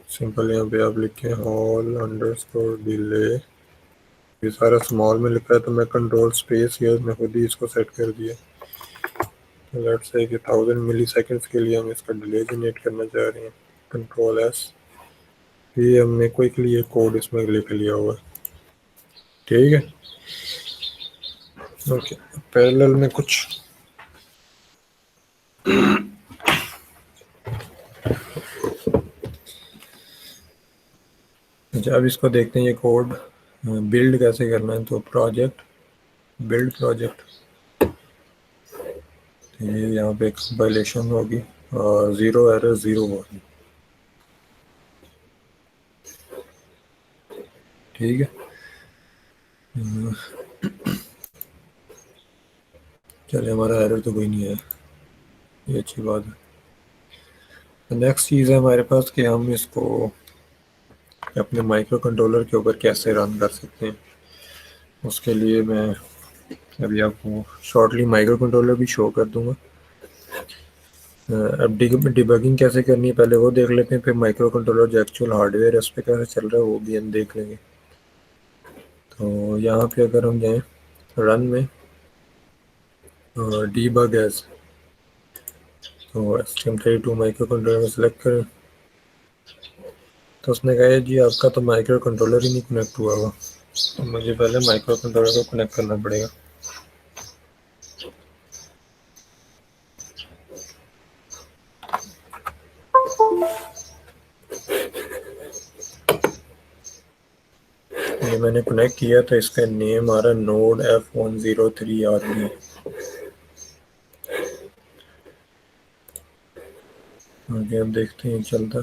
सिंपल यहाँ पे आप लिखें हॉल अंडरस्कोर डिले, ये सारा स्मॉल में लिखा है, तो मैं कंट्रोल स्पेस या मैं खुद ही इसको सेट कर दिया। तो लेट्स से कि 1000 मिली सेकेंड्स के लिए हम इसका डिले जनरेट करना चाह रहे हैं, कंट्रोल S। ये हमने क्विकली ये कोड इसमें लिख लिया हुआ है, ठीक है। ओके, पैरेलल में कुछ अच्छा, अब इसको देखते हैं ये कोड बिल्ड कैसे करना है। तो प्रोजेक्ट बिल्ड प्रोजेक्ट, ये यहाँ पे कंपाइलेशन होगी और 0 एरर 0 होगी, ठीक है। चलिए, हमारा एरर तो कोई नहीं है, ये अच्छी बात है। नेक्स्ट चीज़ है हमारे पास कि हम इसको अपने माइक्रो कंट्रोलर के ऊपर कैसे रन कर सकते हैं। उसके लिए मैं अभी आपको शॉर्टली माइक्रो कंट्रोलर भी शो कर दूंगा। अब डिबगिंग कैसे करनी है पहले वो देख लेते हैं, फिर माइक्रो कंट्रोलर जो एक्चुअल हार्डवेयर है उस पर कैसे चल रहा है वो भी हम देख लेंगे। तो यहाँ पे अगर हम जाएं रन में डीबग एज, तो STM32 माइक्रो कंट्रोलर में सेलेक्ट करें तो उसने कहा है जी आपका तो माइक्रो कंट्रोलर ही नहीं कनेक्ट हुआ हुआ, तो मुझे पहले माइक्रो कंट्रोलर को कनेक्ट करना पड़ेगा। ये मैंने कनेक्ट किया तो इसका नेम आ रहा है नोड F103RP। आगे हम देखते हैं चलता।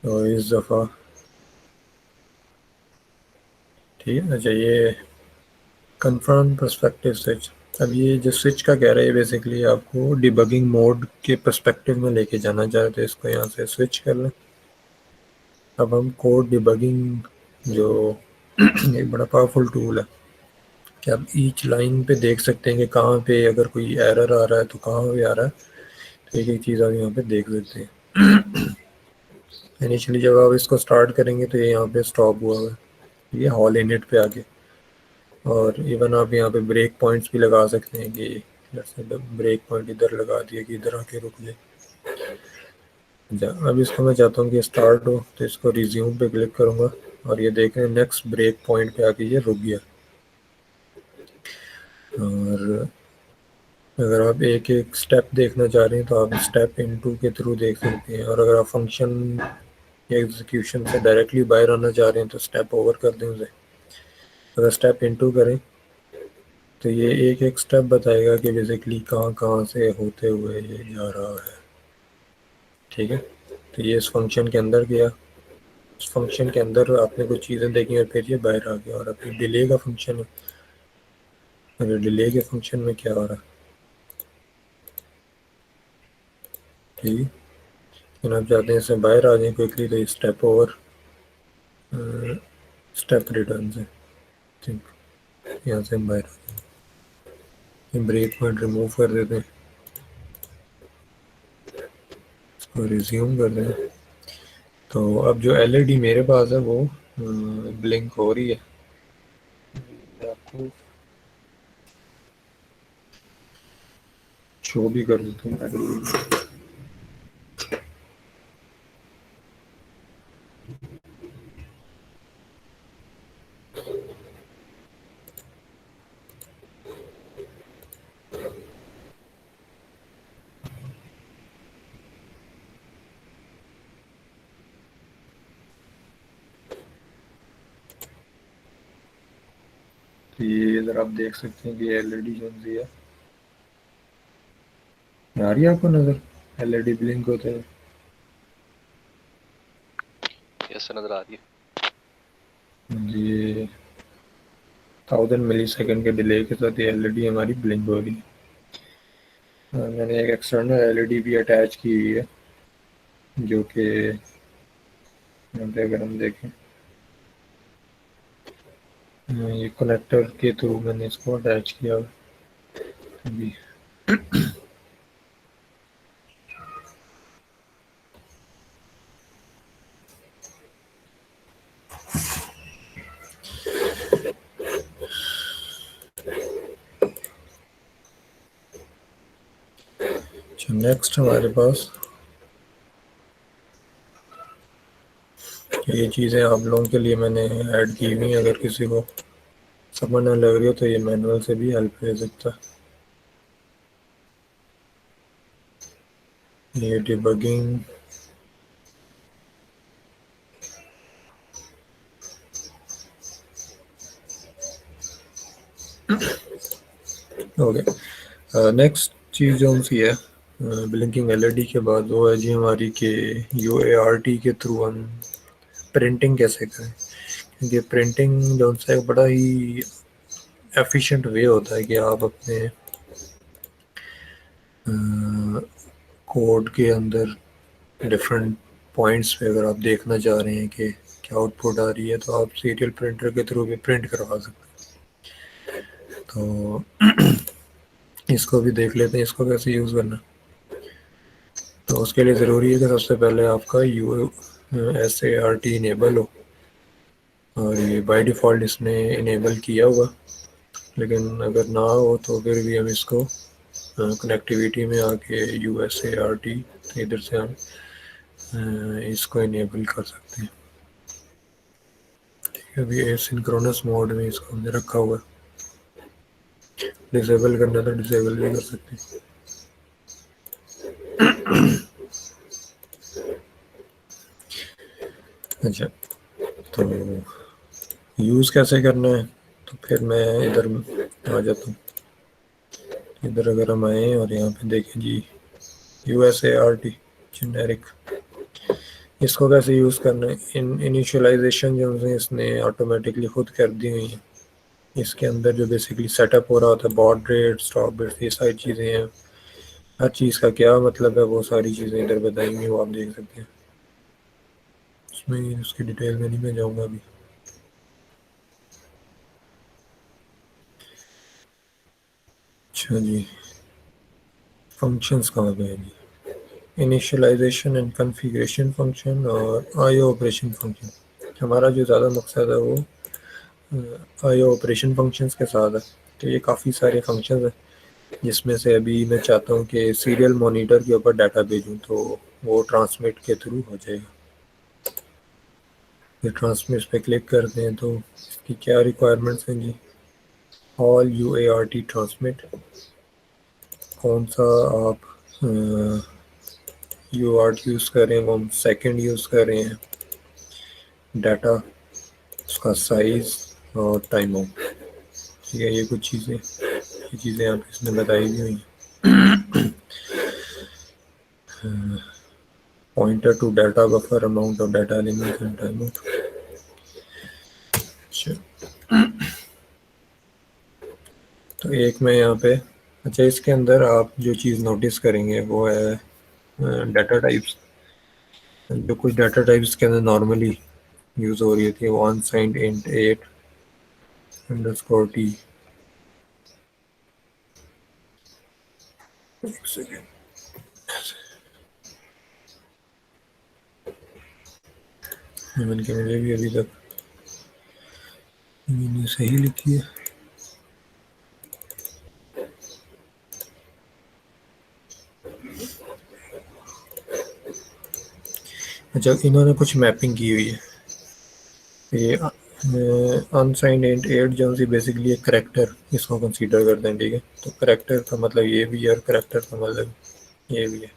तो इस दफ़ा ठीक है। अच्छा ये कंफर्म पर्सपेक्टिव स्विच, अब ये जो स्विच का कह रहा है बेसिकली आपको डिबगिंग मोड के पर्सपेक्टिव में लेके जाना चाहे तो इसको यहाँ से स्विच कर लें। अब हम कोड डिबगिंग जो एक बड़ा पावरफुल टूल है कि आप ईच लाइन पे देख सकते हैं कि कहाँ पे अगर कोई एरर आ रहा है तो कहाँ पे आ रहा है, तो एक एक चीज़ आप यहाँ पे देख सकते हैं। इनिशियली जब आप इसको स्टार्ट करेंगे तो ये यहाँ पे स्टॉप हुआ हुआ है, ये हॉल इनिट पे आगे, और इवन आप यहाँ पे ब्रेक पॉइंट्स भी लगा सकते हैं कि जैसे ब्रेक पॉइंट इधर लगा दिया कि इधर आके रुक जाए। अब इसको मैं चाहता हूँ कि स्टार्ट हो तो इसको रिज्यूम पे क्लिक करूँगा और ये देखें नेक्स्ट ब्रेक पॉइंट पे आके ये रुक गया। और अगर आप एक एक स्टेप देखना चाह रहे हैं तो आप स्टेप इनटू के थ्रू देख सकते हैं, और अगर आप फंक्शन एग्जीक्यूशन से डायरेक्टली बाहर आना चाह रहे हैं तो स्टेप ओवर कर दें उसे। अगर स्टेप इनटू करें तो ये एक एक स्टेप बताएगा कि बेसिकली कहाँ कहाँ से होते हुए ये जा रहा है। ठीक है, तो ये इस फंक्शन के अंदर गया, इस फंक्शन के अंदर आपने कुछ चीज़ें देखी और फिर ये बाहर आ गया। और अभी डिले का फंक्शन है, अगर डिले के फंक्शन में क्या हो रहा है, ठीक है, लेकिन आप चाहते हैं इससे बाहर आ जाए क्विकली तो ये स्टेप ओवर स्टेप रिटर्न से ठीक यहाँ से हम बाहर आ जाएंगे। ब्रेक पॉइंट रिमूव कर देते हैं, इसको रिज्यूम कर दें। तो अब जो एलईडी मेरे पास है वो ब्लिंक हो रही है। आपको शो भी कर देते हैं। तो ये इधर आप देख सकते हैं कि एलईडी जो सी है आ रही है आपको नजर, एलईडी ब्लिंक होते हैं। यस नजर आ रही है ये 1000 मिलीसेकंड के डिले के साथ ये एलईडी हमारी ब्लिंक हो रही है। मैंने एक एक्सटर्नल एलईडी भी अटैच की हुई है जो कि यहाँ पे अगर हम देखें ये कनेक्टर के थ्रू मैंने इसको अटैच किया अभी। नेक्स्ट हमारे पास ये चीज़ें आप लोगों के लिए मैंने ऐड की हुई, अगर किसी को समझ ना लग रही हो तो ये मैनुअल से भी हेल्प ले सकता है। ये डिबगिंग ओके। नेक्स्ट चीज़ जो सी है ब्लिंकिंग एलईडी के बाद वो है जी हमारी कि UART के थ्रू हम प्रिंटिंग कैसे करें, क्योंकि प्रिंटिंग जो सा एक बड़ा ही एफिशिएंट वे होता है कि आप अपने कोड के अंदर डिफरेंट पॉइंट्स पे अगर आप देखना चाह रहे हैं कि क्या आउटपुट आ रही है तो आप सीरियल प्रिंटर के थ्रू भी प्रिंट करवा सकते हैं। तो इसको भी देख लेते हैं इसको कैसे यूज़ करना। तो उसके लिए ज़रूरी है कि सबसे पहले आपका USART इनेबल हो, और ये बाय डिफ़ॉल्ट इसने इनेबल किया हुआ, लेकिन अगर ना हो तो फिर भी हम इसको कनेक्टिविटी में आके USART इधर से हम इसको इनेबल कर सकते हैं। ठीक है, अभी एसिंक्रोनस मोड में इसको हमने रखा हुआ है, डिसेबल करना तो डिसेबल भी कर सकते हैं। अच्छा, तो यूज़ कैसे करना है, तो फिर मैं इधर आ जाता हूँ। इधर अगर हम आए और यहाँ पे देखें जी USART जेनेरिक, इसको कैसे यूज़ करना है। इनिशियलाइजेशन जो है इसने ऑटोमेटिकली खुद कर दी हुई है। इसके अंदर जो बेसिकली सेटअप हो रहा होता है, बॉड रेट, स्टॉप रेट, ये सारी चीज़ें हैं। हर चीज़ का क्या मतलब है वो सारी चीज़ें इधर बताई हुई वो आप देख सकते हैं। उसमें उसकी डिटेल में नहीं मैं जाऊँगा अभी। अच्छा जी, फंक्शंस कहाँ पे है जी, इनिशियलाइजेशन एंड कॉन्फ़िगरेशन फंक्शन और IO ऑपरेशन फंक्शन। हमारा जो ज़्यादा मकसद है वो IO ऑपरेशन फंक्शंस के साथ है। तो ये काफ़ी सारे फंक्शंस हैं जिसमें से अभी मैं चाहता हूँ कि सीरियल मॉनिटर के ऊपर डाटा भेजूँ, तो वो ट्रांसमिट के थ्रू हो जाएगा। फिर ट्रांसमिट पे क्लिक करते हैं तो इसकी क्या रिक्वायरमेंट्स हैं जी, ऑल UART ट्रांसमिट, कौन सा आप UART यूज़ कर रहे हैं वो हम सेकंड यूज़ कर रहे हैं, डाटा, उसका साइज़ और टाइम आउट। ठीक है, ये कुछ चीज़ें यहाँ पे इसने बताई भी हुई हैं। Pointer to data buffer, amount of data elements and timeout. अच्छा, तो एक मैं यहाँ पे, अच्छा इसके अंदर आप जो चीज़ नोटिस करेंगे वो है डाटा टाइप्स। जो कुछ डाटा टाइप्स के अंदर नॉर्मली यूज़ हो रही थी वो अनसाइंड इंट 8 अंडरस्कोर टी। एक सेकेंड, इवन के मुझे भी अभी तक मैंने सही लिखी है। अच्छा, इन्होंने कुछ मैपिंग की हुई है। ये अनसाइंड इंट 8 जो सी बेसिकली एक करेक्टर इसको कंसीडर करते हैं। ठीक है, तो करेक्टर का मतलब ये भी है और करेक्टर का मतलब ये भी है,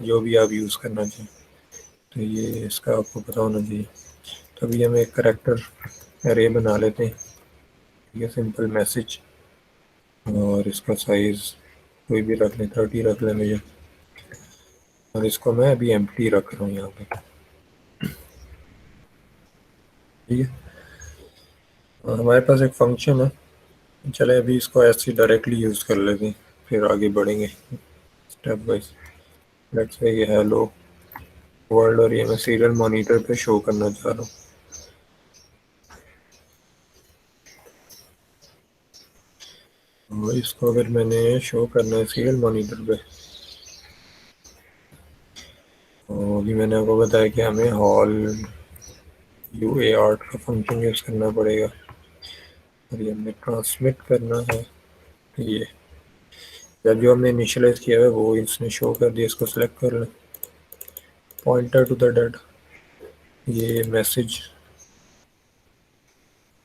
तो जो भी आप यूज़ करना चाहिए तो ये इसका आपको पता होना चाहिए। तो अभी हम एक करेक्टर एरे बना लेते हैं। ठीक है, सिंपल मैसेज, और इसका साइज़ कोई भी रख लें, 30 रख लें मुझे, और इसको मैं अभी एम्प्टी रख रहा हूँ यहाँ पे। ठीक है, और हमारे पास एक फंक्शन है, चले अभी इसको ऐसे डायरेक्टली यूज़ कर लेते हैं, फिर आगे बढ़ेंगे step by step. Let's say ये हेलो वर्ल्ड, और ये मैं सीरियल मॉनिटर पे शो करना चाह रहा हूँ। और इसको अगर मैंने शो करना है सीरियल मॉनिटर पे, तो अभी मैंने आपको बताया कि हमें हॉल UART का फंक्शन यूज़ करना पड़ेगा, और ये हमें ट्रांसमिट करना है। ये जब जो हमने इनिशियलाइज किया है वो इसने शो कर दिया, इसको सेलेक्ट कर लें, पॉइंटर टू द डाटा, ये मैसेज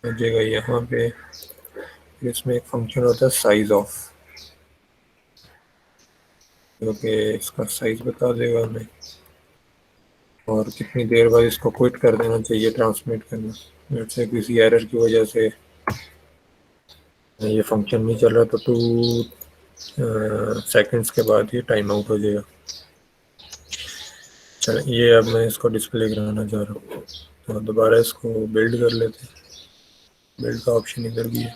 भेजेगा यहाँ पे। फिर इसमें एक फंक्शन होता है साइज ऑफ, जो कि इसका साइज बता देगा हमें, और कितनी देर बाद इसको क्विट कर देना चाहिए ट्रांसमिट करना। जैसे किसी एरर की वजह से ये फंक्शन नहीं चल रहा तो 2 सेकंड्स के बाद ये टाइम आउट हो जाएगा। चलो, ये अब मैं इसको डिस्प्ले कराना चाह रहा हूँ, तो दोबारा इसको बिल्ड कर लेते हैं। बिल्ड का ऑप्शन इधर भी है,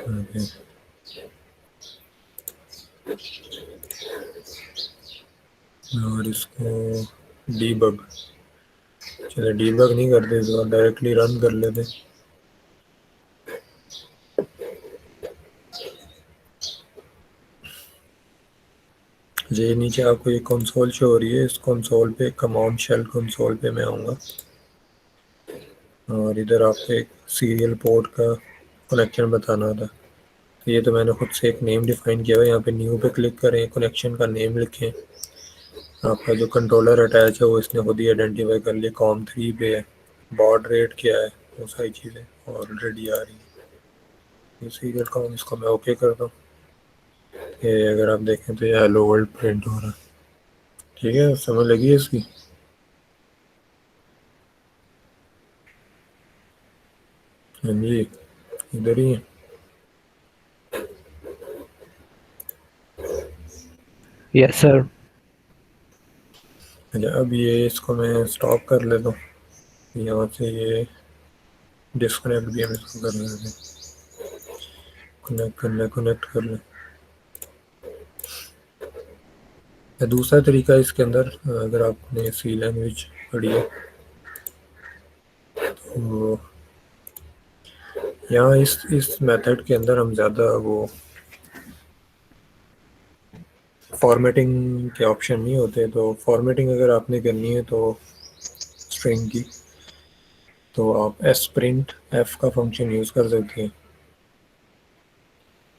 ओके। और इसको डीबग, चलो डीबग नहीं करते तो डायरेक्टली रन कर लेते। ये नीचे आपको ये कंसोल शो हो रही है, इस कंसोल पे कमांड शेल कंसोल पे मैं आऊँगा और इधर आपको एक सीरियल पोर्ट का कनेक्शन बताना था। तो ये तो मैंने खुद से एक नेम डिफाइन किया हुआ है, यहाँ पे न्यू पे क्लिक करें, कनेक्शन का नेम लिखें, आपका जो कंट्रोलर अटैच है वो इसने खुद ही आइडेंटिफाई कर लिया, कॉम 3 पे है, बॉड रेट क्या है, वो सारी चीज़ें ऑलरेडी आ रही है। ये सीरियल कॉम, इसको मैं ओके करता हूँ। ये अगर आप देखें तो ये हेलो वर्ल्ड प्रिंट हो रहा है। ठीक है, समझ लगी है इसकी। हाँ जी, इधर ही है। Yes sir. अच्छा, अब ये इसको मैं स्टॉप कर लेता हूँ, यहाँ से ये डिस्कनेक्ट भी हम इसको कर लेते हैं, कनेक्ट कर लें। दूसरा तरीका इसके अंदर, अगर आपने सी लैंग्वेज पढ़ी है तो यहाँ इस मेथड के अंदर हम ज़्यादा वो फॉर्मेटिंग के ऑप्शन नहीं होते। तो फॉर्मेटिंग अगर आपने करनी है तो स्ट्रिंग की, तो आप एस प्रिंट एफ का फंक्शन यूज़ कर सकते हैं।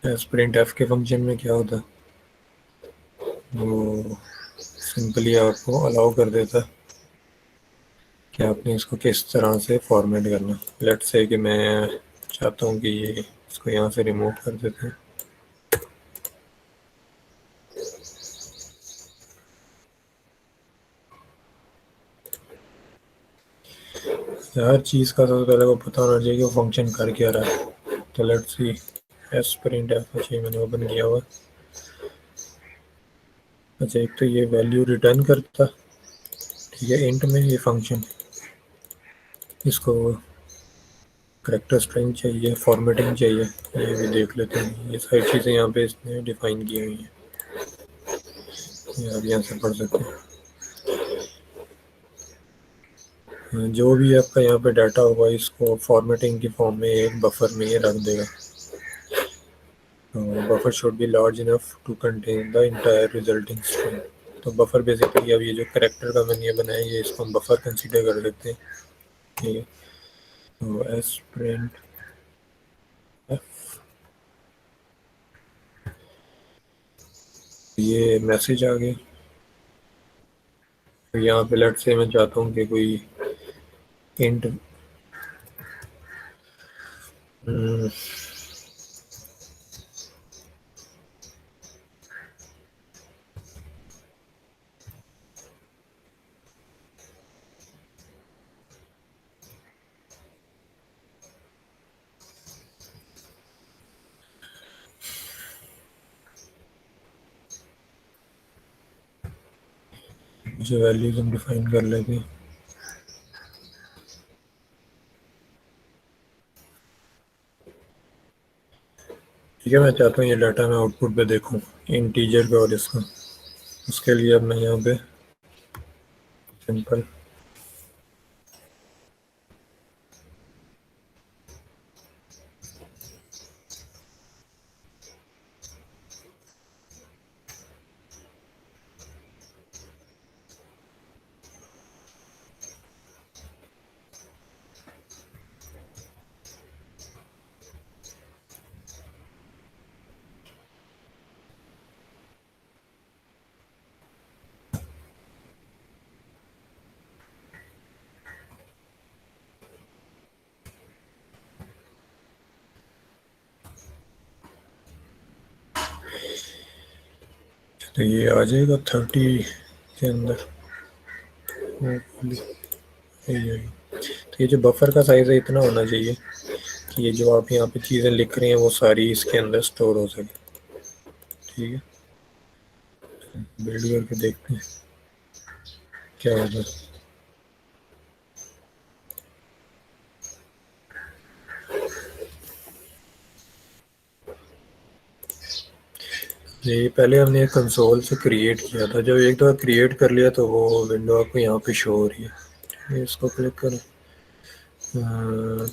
एस प्रिंट एफ के फंक्शन में क्या होता है, वो सिंपली आपको अलाउ कर देता है कि आपने इसको किस तरह से फॉर्मेट करना। लेट्स से कि मैं चाहता हूँ कि ये इसको यहाँ से रिमूव कर देते हैं। हर चीज़ का सबसे पहले को पता होना चाहिए कि वो फंक्शन कर क्या रहा है। तो let's see, S print F, अच्छा मैंने ओपन किया हुआ। अच्छा, एक तो ये वैल्यू रिटर्न करता, ठीक है, इंट में ये फंक्शन, इसको करेक्टर स्ट्रिंग चाहिए, फॉर्मेटिंग चाहिए, ये भी देख लेते हैं। ये सारी चीज़ें यहाँ पे इसने डिफाइन की हुई हैं, ये आप यहाँ से पढ़ सकते हैं। जो भी आपका यहाँ पे डाटा होगा इसको फॉर्मेटिंग की फॉर्म में एक बफर में ये रख देगा। Buffer should be large enough to contain the entire resulting string. तो बफर बेसिकली अब ये जो करेक्टर का मैंने ये बनाया है, ये इसको हम बफर कंसीडर कर सकते हैं। ठीक है, तो एस प्रिंट एफ, ये मैसेज आ गया। तो यहाँ पे लेट से मैं चाहता हूँ कि कोई इंट जो वैल्यूज हम डिफाइन कर लेते हैं। ठीक है, मैं चाहता हूँ ये डाटा मैं आउटपुट पे देखूँ इंटीजर पे, और इसका उसके लिए अब मैं यहाँ पे सिंपल तो ये आ जाएगा 30 के अंदर होपफुली। यही, तो ये जो बफर का साइज़ है इतना होना चाहिए कि ये जो आप यहाँ पे चीज़ें लिख रहे हैं वो सारी इसके अंदर स्टोर हो सके। ठीक है, बिल्ड करके देखते हैं क्या होगा। ये पहले हमने एक कंसोल से क्रिएट किया था। जब एक दफ़ा क्रिएट कर लिया तो वो विंडो आपको यहाँ पे शो हो रही है। इसको क्लिक करें,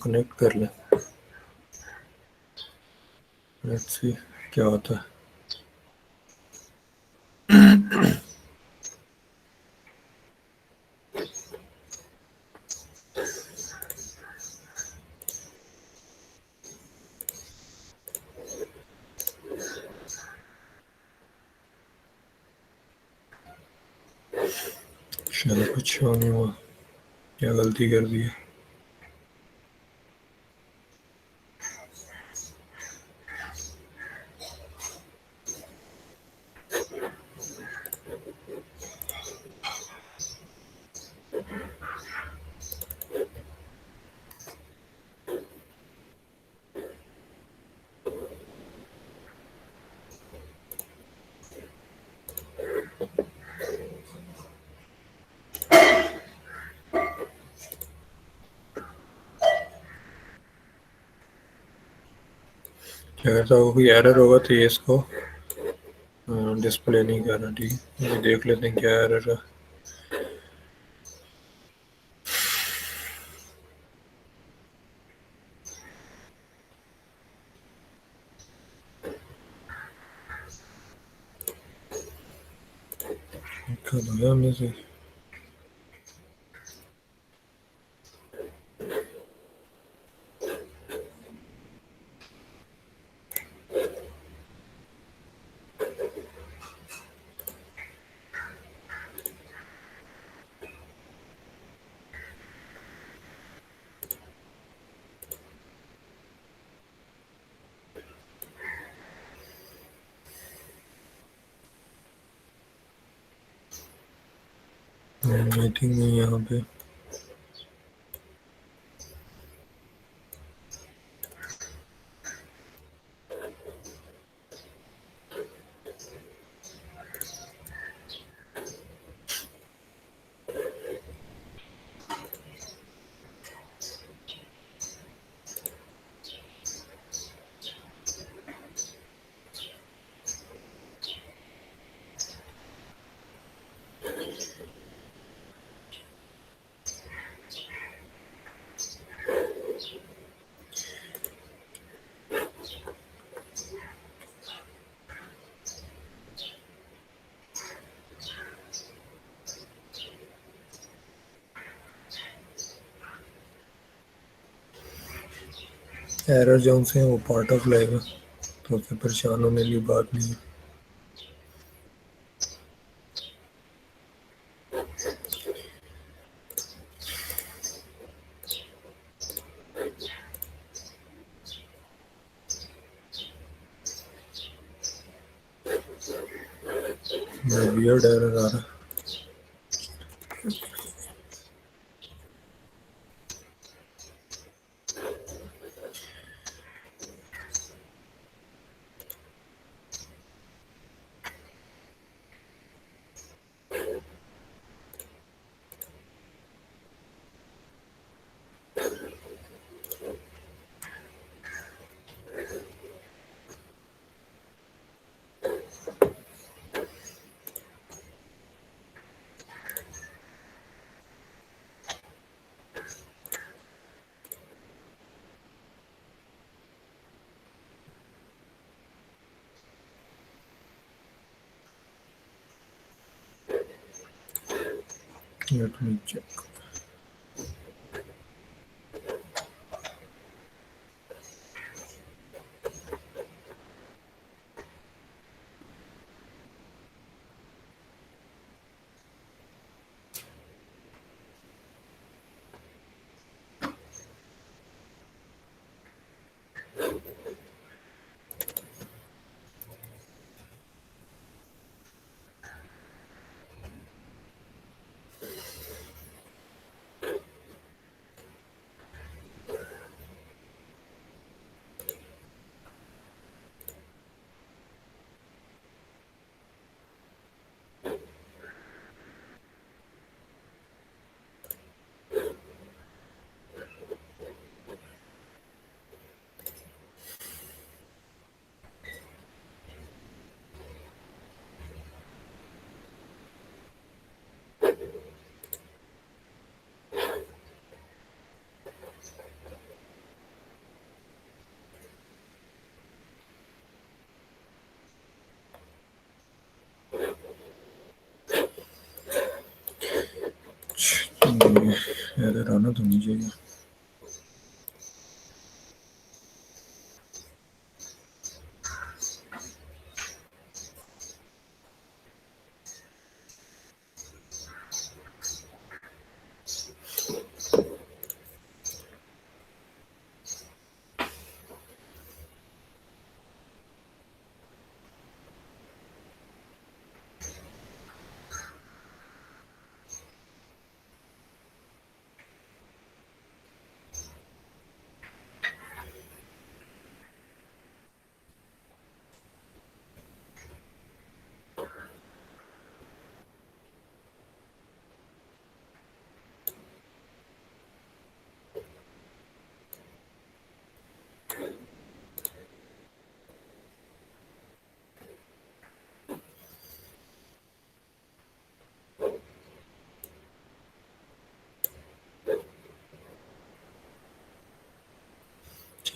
कनेक्ट कर लें, लेट्स सी क्या होता है। शायद कुछ शो नहीं हुआ, क्या गलती कर दी है। अगर तो कोई एरर होगा तो ये इसको डिस्प्ले नहीं कर रहा। ठीक है, ये देख लेते हैं क्या एरर है। कल होया हमने से मीटिंग में यहाँ पे एरर जोन से वो पार्ट ऑफ लाएगा, तो उससे परेशान होने की बात नहीं है। वियर्ड एरर आ रहा है। Let me check. एरर आना तो नहीं चाहिए।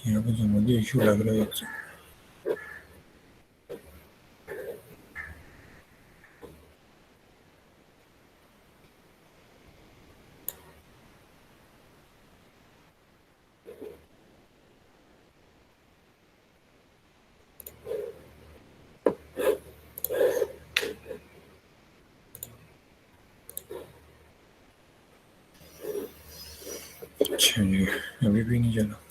यहाँ पे जो मुझे इशू लग रहा है इससे। अच्छा जी, अभी भी नहीं चला।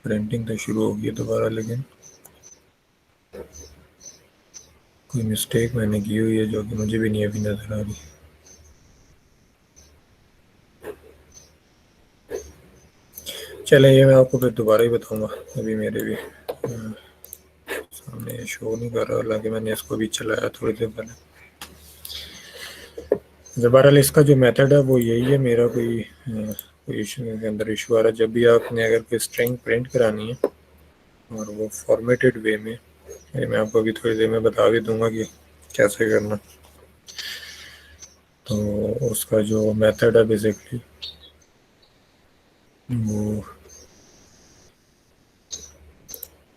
प्रिंटिंग तो शुरू होगी है दोबारा, लेकिन कोई मिस्टेक मैंने की हुई है जो कि मुझे भी नहीं अभी नज़र आ रही। चले, ये मैं आपको फिर दोबारा ही बताऊंगा। अभी मेरे भी सामने शो नहीं कर रहा, हालांकि मैंने इसको भी चलाया थोड़ी देर पहले। बहरहाल इसका जो मेथड है वो यही है। मेरा कोई इशू के अंदर इशू आ रहा है। जब भी आपने अगर कोई स्ट्रिंग प्रिंट करानी है और वो फॉर्मेटेड वे में, ये मैं आपको अभी थोड़ी देर में बता भी दूंगा कि कैसे करना। तो उसका जो मेथड है बेसिकली वो,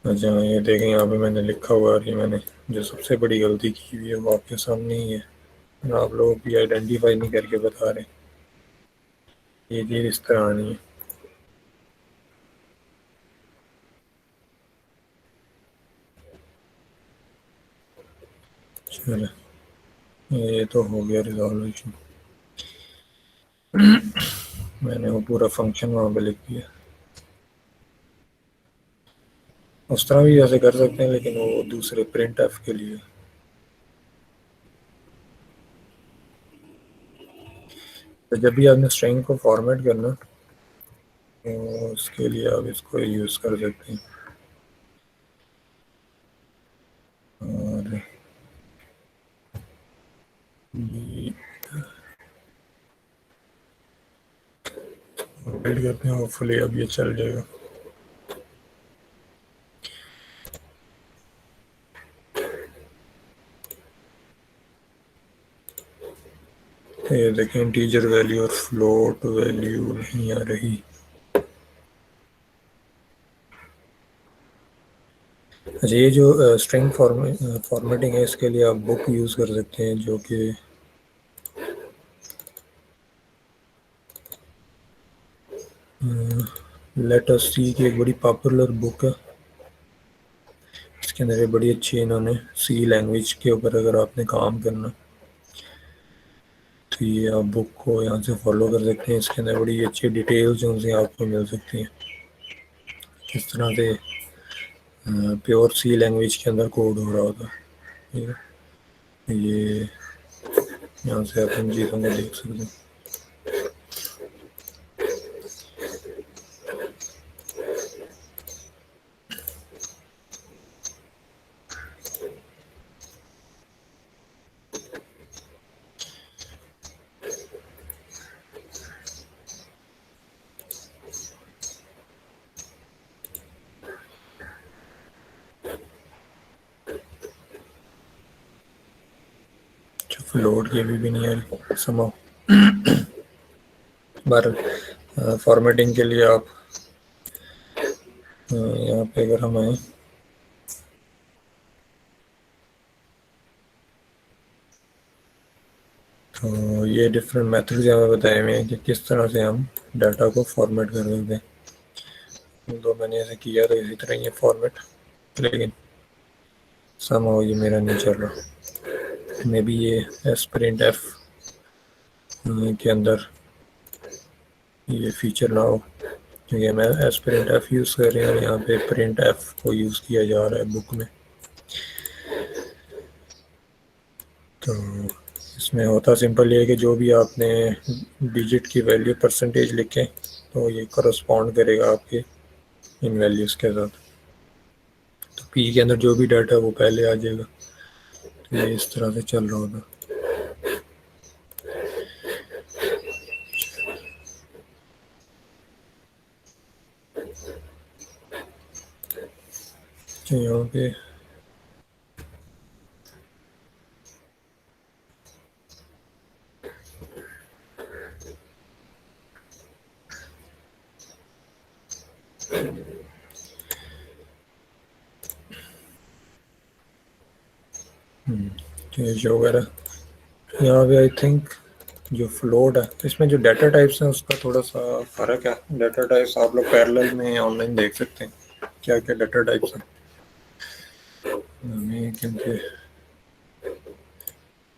अच्छा ये देखें यहाँ पे मैंने लिखा हुआ है। ये मैंने जो सबसे बड़ी गलती की हुई है वो आपके सामने ही है। आप लोग भी आइडेंटिफाई नहीं करके बता रहे। ये चीज़ इस तरह आनी है। चलो, ये तो हो गया रिजॉल्व इशू। मैंने वो पूरा फंक्शन वहाँ पे लिख दिया। उस तरह भी ऐसे कर सकते हैं, लेकिन वो दूसरे प्रिंट एफ के लिए। तो जब भी आपने स्ट्रिंग को फॉर्मेट करना तो उसके लिए आप इसको यूज़ कर सकते हैं। और वेट करते हैं, होपफुली अब ये चल जाएगा। ये देखें, इंटीजर वैल्यू और फ्लोट वैल्यू नहीं आ रही। अच्छा, ये जो स्ट्रिंग फॉर्मेटिंग है, इसके लिए आप बुक यूज़ कर सकते हैं, जो कि लेट अस सी की एक बड़ी पॉपुलर बुक है। इसके अंदर ये बड़ी अच्छी इन्होंने सी लैंग्वेज के ऊपर अगर आपने काम करना तो ये आप बुक को यहाँ से फॉलो कर सकते हैं। इसके अंदर बड़ी अच्छी डिटेल्स उनसे आपको मिल सकती हैं, किस तरह से प्योर सी लैंग्वेज के अंदर कोड हो रहा होता है। ठीक है, ये यहाँ से आप इन चीज़ों को देख सकते हैं। फ्लोट की भी नहीं आ रही समझो। बार फॉर्मेटिंग के लिए आप यहाँ पे अगर हम आए तो ये डिफरेंट मेथड्स यहाँ पे बताए हुए हैं कि किस तरह से हम डाटा को फॉर्मेट कर सकते हैं। तो मैंने ऐसे किया तो इसी तरह ये फॉर्मेट, लेकिन समझो ये मेरा नहीं चल रहा। मे बी ये एस्प्रिंट एफ के अंदर ये फीचर ना हो, क्योंकि मैं एस्प्रिंट एफ यूज़ कर रहे हैं, यहाँ पे प्रिंट एफ को यूज़ किया जा रहा है बुक में। तो इसमें होता सिंपल ये है कि जो भी आपने डिजिट की वैल्यू परसेंटेज लिखें तो ये करस्पॉन्ड करेगा आपके इन वैल्यूज़ के साथ। तो पी के अंदर जो भी डाटा है वो पहले आ जाएगा। तो ये इस तरह से चल रहा होगा। तो यहाँ पे जो वगैरह यहाँ पे आई थिंक जो फ्लोट है, इसमें जो डाटा टाइप्स हैं उसका थोड़ा सा फ़र्क है। डाटा टाइप्स आप लोग पैरेलल में ऑनलाइन देख सकते हैं क्या क्या डाटा टाइप्स हैं। हमें क्योंकि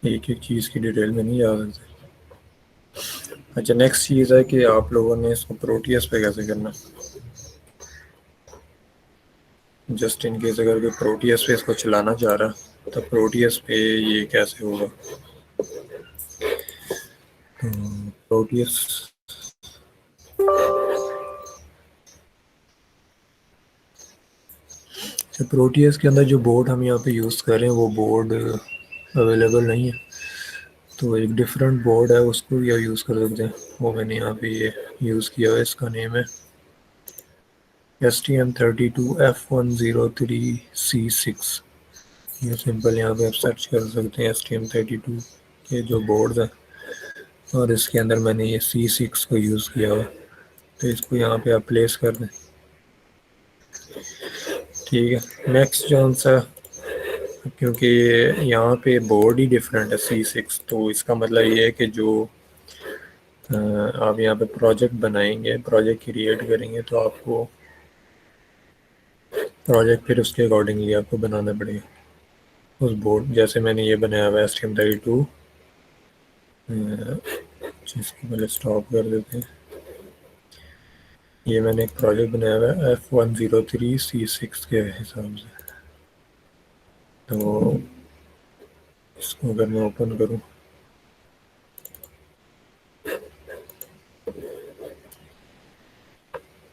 एक एक चीज़ की डिटेल में नहीं जा सकते। अच्छा, नेक्स्ट चीज़ है कि आप लोगों ने इसको प्रोटीएस पे कैसे करना। जस्ट इन केस अगर कोई प्रोटीएस पे इसको चलाना चाह रहा है तो प्रोटीएस पे ये कैसे होगा। प्रोटीएस तो प्रोटीएस के अंदर जो बोर्ड हम यहाँ पे यूज़ कर रहे हैं वो बोर्ड अवेलेबल नहीं है, तो एक डिफरेंट बोर्ड है उसको या यूज़ कर सकते हैं। वो मैंने यहाँ पे ये यूज़ किया है, इसका नेम है STM32F103C6। ये सिंपल यहाँ पे आप सर्च कर सकते हैं STM32 के जो बोर्ड्स हैं, और इसके अंदर मैंने ये C6 को यूज़ किया हुआ। तो इसको यहाँ पे आप प्लेस कर दें। ठीक है, नेक्स्ट जो सा, क्योंकि यहाँ पे बोर्ड ही डिफरेंट है C6, तो इसका मतलब ये है कि जो आप यहाँ पे प्रोजेक्ट बनाएंगे, प्रोजेक्ट क्रिएट करेंगे, तो आपको प्रोजेक्ट फिर उसके अकॉर्डिंगली आपको बनाना पड़ेगा उस बोर्ड। जैसे मैंने ये बनाया हुआ है STM32, जिसको पहले स्टॉप कर देते हैं। ये मैंने एक प्रोजेक्ट बनाया हुआ है F103C6 के हिसाब से। तो इसको अगर मैं ओपन करूँ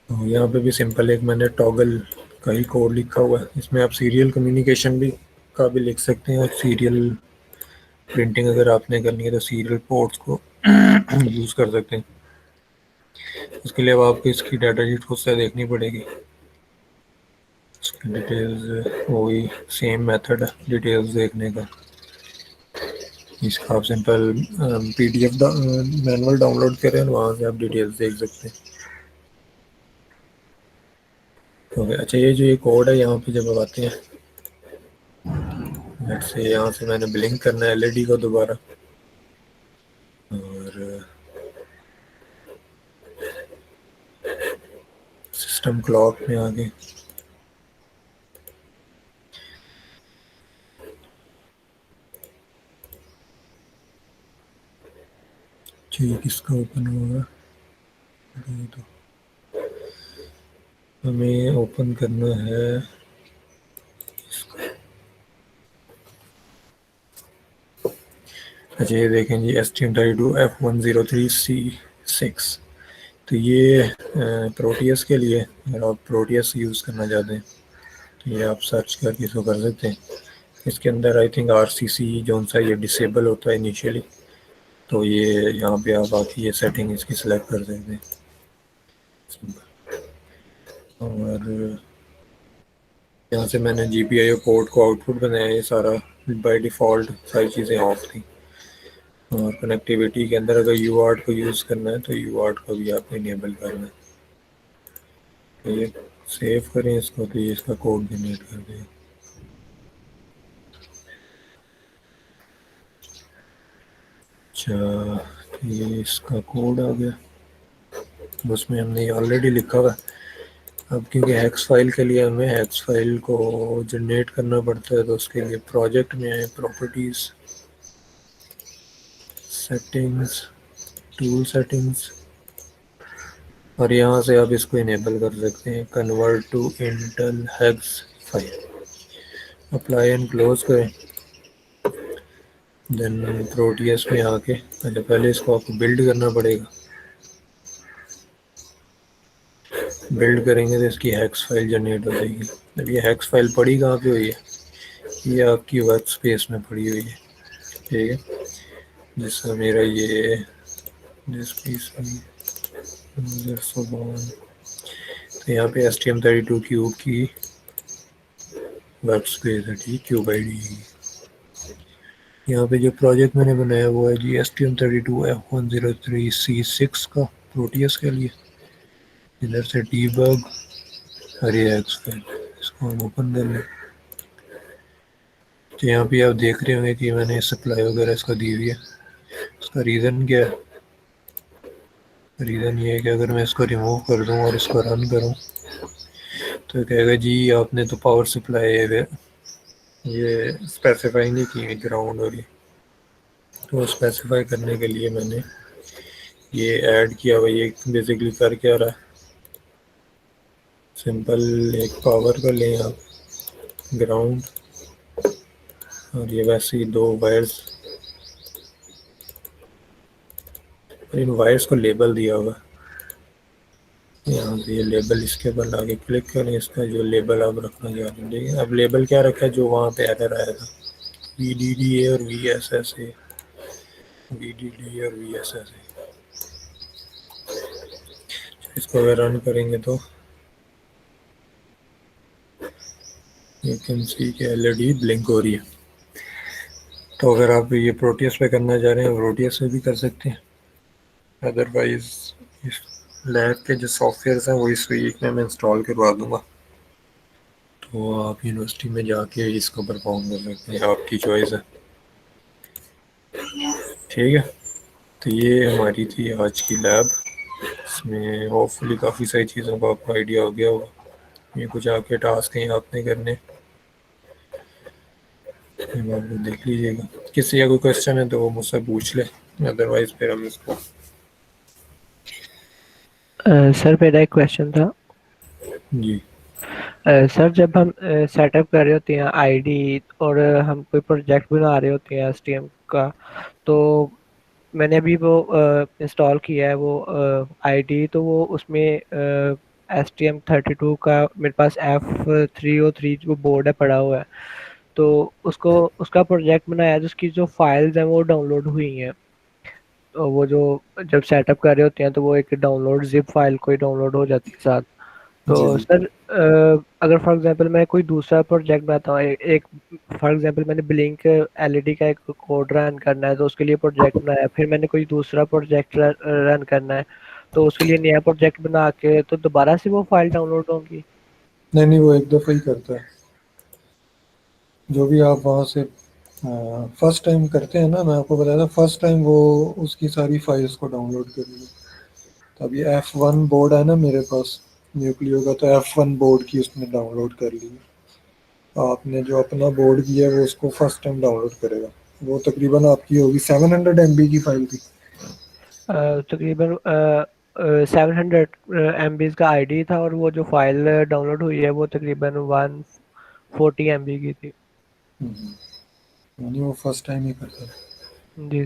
तो यहाँ पे भी सिंपल एक मैंने टॉगल का ही कोड लिखा हुआ है। इसमें आप सीरियल कम्युनिकेशन भी का भी लिख सकते हैं, और सीरियल प्रिंटिंग अगर आपने करनी है तो सीरियल पोर्ट्स को यूज़ कर सकते हैं। इसके लिए अब आपको इसकी डाटा शीट खुद से देखनी पड़ेगी। इसकी डिटेल्स वही सेम मेथड है डिटेल्स देखने का। इसका आप सिंपल PDF मैनुअल डाउनलोड करें, वहाँ से आप डिटेल्स देख सकते हैं। ओके, अच्छा ये जो ये कोड है यहाँ पे जब आप आते हैं, जैसे यहाँ से मैंने ब्लिंक करना है LED को दोबारा, और सिस्टम क्लॉक में आगे ये किसका ओपन होगा, ये तो हमें ओपन करना है इसको। अच्छा ये देखें जी STM32 F103C6। तो ये प्रोटियस के लिए, अगर आप प्रोटियस यूज़ करना चाहते हैं तो ये आप सर्च करके इसको कर सकते हैं। इसके अंदर आई थिंक RCC जो सा ये डिसेबल होता है इनिशियली, तो ये यहाँ पे आप आके ये सेटिंग इसकी सिलेक्ट कर सकते हैं। और यहाँ से मैंने GPIO पोर्ट को आउटपुट बनाया, ये सारा बाय डिफ़ॉल्ट सारी चीज़ें ऑफ थी। और कनेक्टिविटी के अंदर अगर UART को यूज़ करना है तो UART को भी आपको इनेबल करना है। तो ये सेव करें इसको, तो ये इसका कोड जनरेट कर देगा। अच्छा, तो ये इसका कोड आ गया, उसमें हमने ये ऑलरेडी लिखा हुआ है। अब क्योंकि हेक्स फाइल के लिए हमें हेक्स फाइल को जनरेट करना पड़ता है, तो उसके लिए प्रोजेक्ट में है प्रॉपर्टीज़, सेटिंग्स, टूल सेटिंग्स, और यहाँ से आप इसको इनेबल कर सकते हैं convert to Intel hex file. Apply and close करें, देन प्रोटियस में आके पहले इसको आपको बिल्ड करना पड़ेगा। बिल्ड करेंगे तो इसकी हेक्स फाइल जनरेट हो जाएगी। अब ये हेक्स फाइल पड़ी कहाँ पे हुई है, ये आपकी वर्क स्पेस में पड़ी हुई है, ठीक है। जिसका मेरा ये जिस पीस में तो यहाँ पे STM32 क्यूब की वर्क स्पेस है, ठीक, क्यूब ID। यहाँ पे जो प्रोजेक्ट मैंने बनाया वो है जी STM32 F103C6 का प्रोटियस के लिए। इधर से डीबग और ये हेक्स फाइल, इसको हम ओपन कर लें। तो यहाँ पे आप देख रहे होंगे कि मैंने सप्लाई वगैरह इसका दी हुई है। इसका रीज़न क्या है, रीज़न ये है कि अगर मैं इसको रिमूव कर दूँ और इसको रन करूँ तो कहेगा जी आपने तो पावर सप्लाई ये स्पेसिफाई नहीं की ग्राउंड, और ये तो स्पेसिफाई करने के लिए मैंने ये ऐड किया हुआ। ये बेसिकली कर क्या रहा है, सिंपल एक पावर का लें आप, ग्राउंड, और ये वैसे ही दो वायर्स, इन वायर्स को लेबल दिया हुआ। यहाँ से ये लेबल इसके ऊपर आगे क्लिक करें, इसका जो लेबल आप रखना चाहते हैं, ठीक है। अब लेबल क्या रखा है, जो वहाँ पे एरर आया था, VDDA और VSSA, VDDA और VSSA। इसको अगर रन करेंगे तो यू कैन सी कि LED ब्लिंक हो रही है। तो अगर आप ये प्रोटियस पे करना चाह रहे हैं प्रोटियस से भी कर सकते हैं, अदरवाइज इस लैब के जो सॉफ्टवेयर हैं वो इस वीक में मैं इंस्टॉल करवा दूंगा, तो आप यूनिवर्सिटी में जाके इसको परफॉर्म कर सकते हैं, आपकी चॉइस है, ठीक है। तो ये हमारी थी आज की लैब, इसमें होपफुली काफ़ी सारी चीज़ों का आपको आइडिया हो गया होगा। ये कुछ आपके टास्क हैं आपने करने, आप देख लीजिएगा। किसी का कोई क्वेश्चन है तो वो मुझसे पूछ ले, अदरवाइज फिर हम इसको सर मेरा एक क्वेश्चन था। जी सर जब हम सेटअप कर रहे होते हैं आईडी और हम कोई प्रोजेक्ट बना रहे होते हैं एसटीएम का, तो मैंने अभी वो इंस्टॉल किया है वो आईडी, तो वो उसमें STM32 का मेरे पास F303 जो बोर्ड है पड़ा हुआ है, तो उसको उसका प्रोजेक्ट बनाया है, जिसकी जो फाइल्स हैं वो डाउनलोड हुई हैं। तो वो जो जब सेटअप कर रहे होते हैं तो वो एक डाउनलोड जिप फाइल कोई डाउनलोड हो जाती है साथ। तो जी जी। सर अगर फॉर एग्जांपल मैं कोई दूसरा प्रोजेक्ट बनाता हूँ, एक फॉर एग्जांपल मैंने ब्लिंक एलईडी का एक कोड रन करना है, तो उसके लिए प्रोजेक्ट बनाया, फिर मैंने कोई दूसरा प्रोजेक्ट रन करना है, तो उसके लिए नया प्रोजेक्ट बना के तो दोबारा से वो फाइल डाउनलोड होगी? नहीं नहीं, वो एक दफ़ा ही करता है। जो भी आप वहाँ से फर्स्ट टाइम करते हैं ना, मैं आपको बताया था, फर्स्ट टाइम वो उसकी सारी फाइल्स को डाउनलोड करेगी। तो अभी F1 बोर्ड है ना मेरे पास न्यूक्लियो का, तो F1 बोर्ड की उसने डाउनलोड कर ली। आपने जो अपना बोर्ड किया है वो उसको फर्स्ट टाइम डाउनलोड करेगा। वो तकरीबन आपकी होगी 700 MB की फाइल थी। तकरीबन 700 MB का आईडी था, और वो जो फाइल डाउनलोड हुई है वो तकरीबन 140 MB की थी। यानी वो फर्स्ट टाइम ही करता है। जी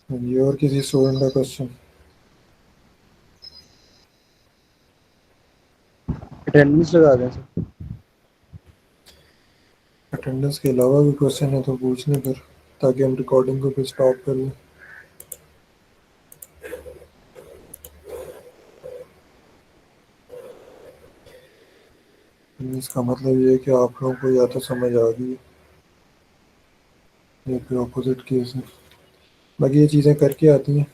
ये और किसी स्टूडेंट का क्वेश्चन? अटेंडेंस लगा दें सर। अटेंडेंस के अलावा भी क्वेश्चन है तो पूछ लें फिर, ताकि हम रिकॉर्डिंग को फिर स्टॉप कर लें। इसका मतलब ये है कि आप लोगों को या तो समझ आ गई है या फिर अपोजिट केस है। बाकी ये चीज़ें करके आती हैं।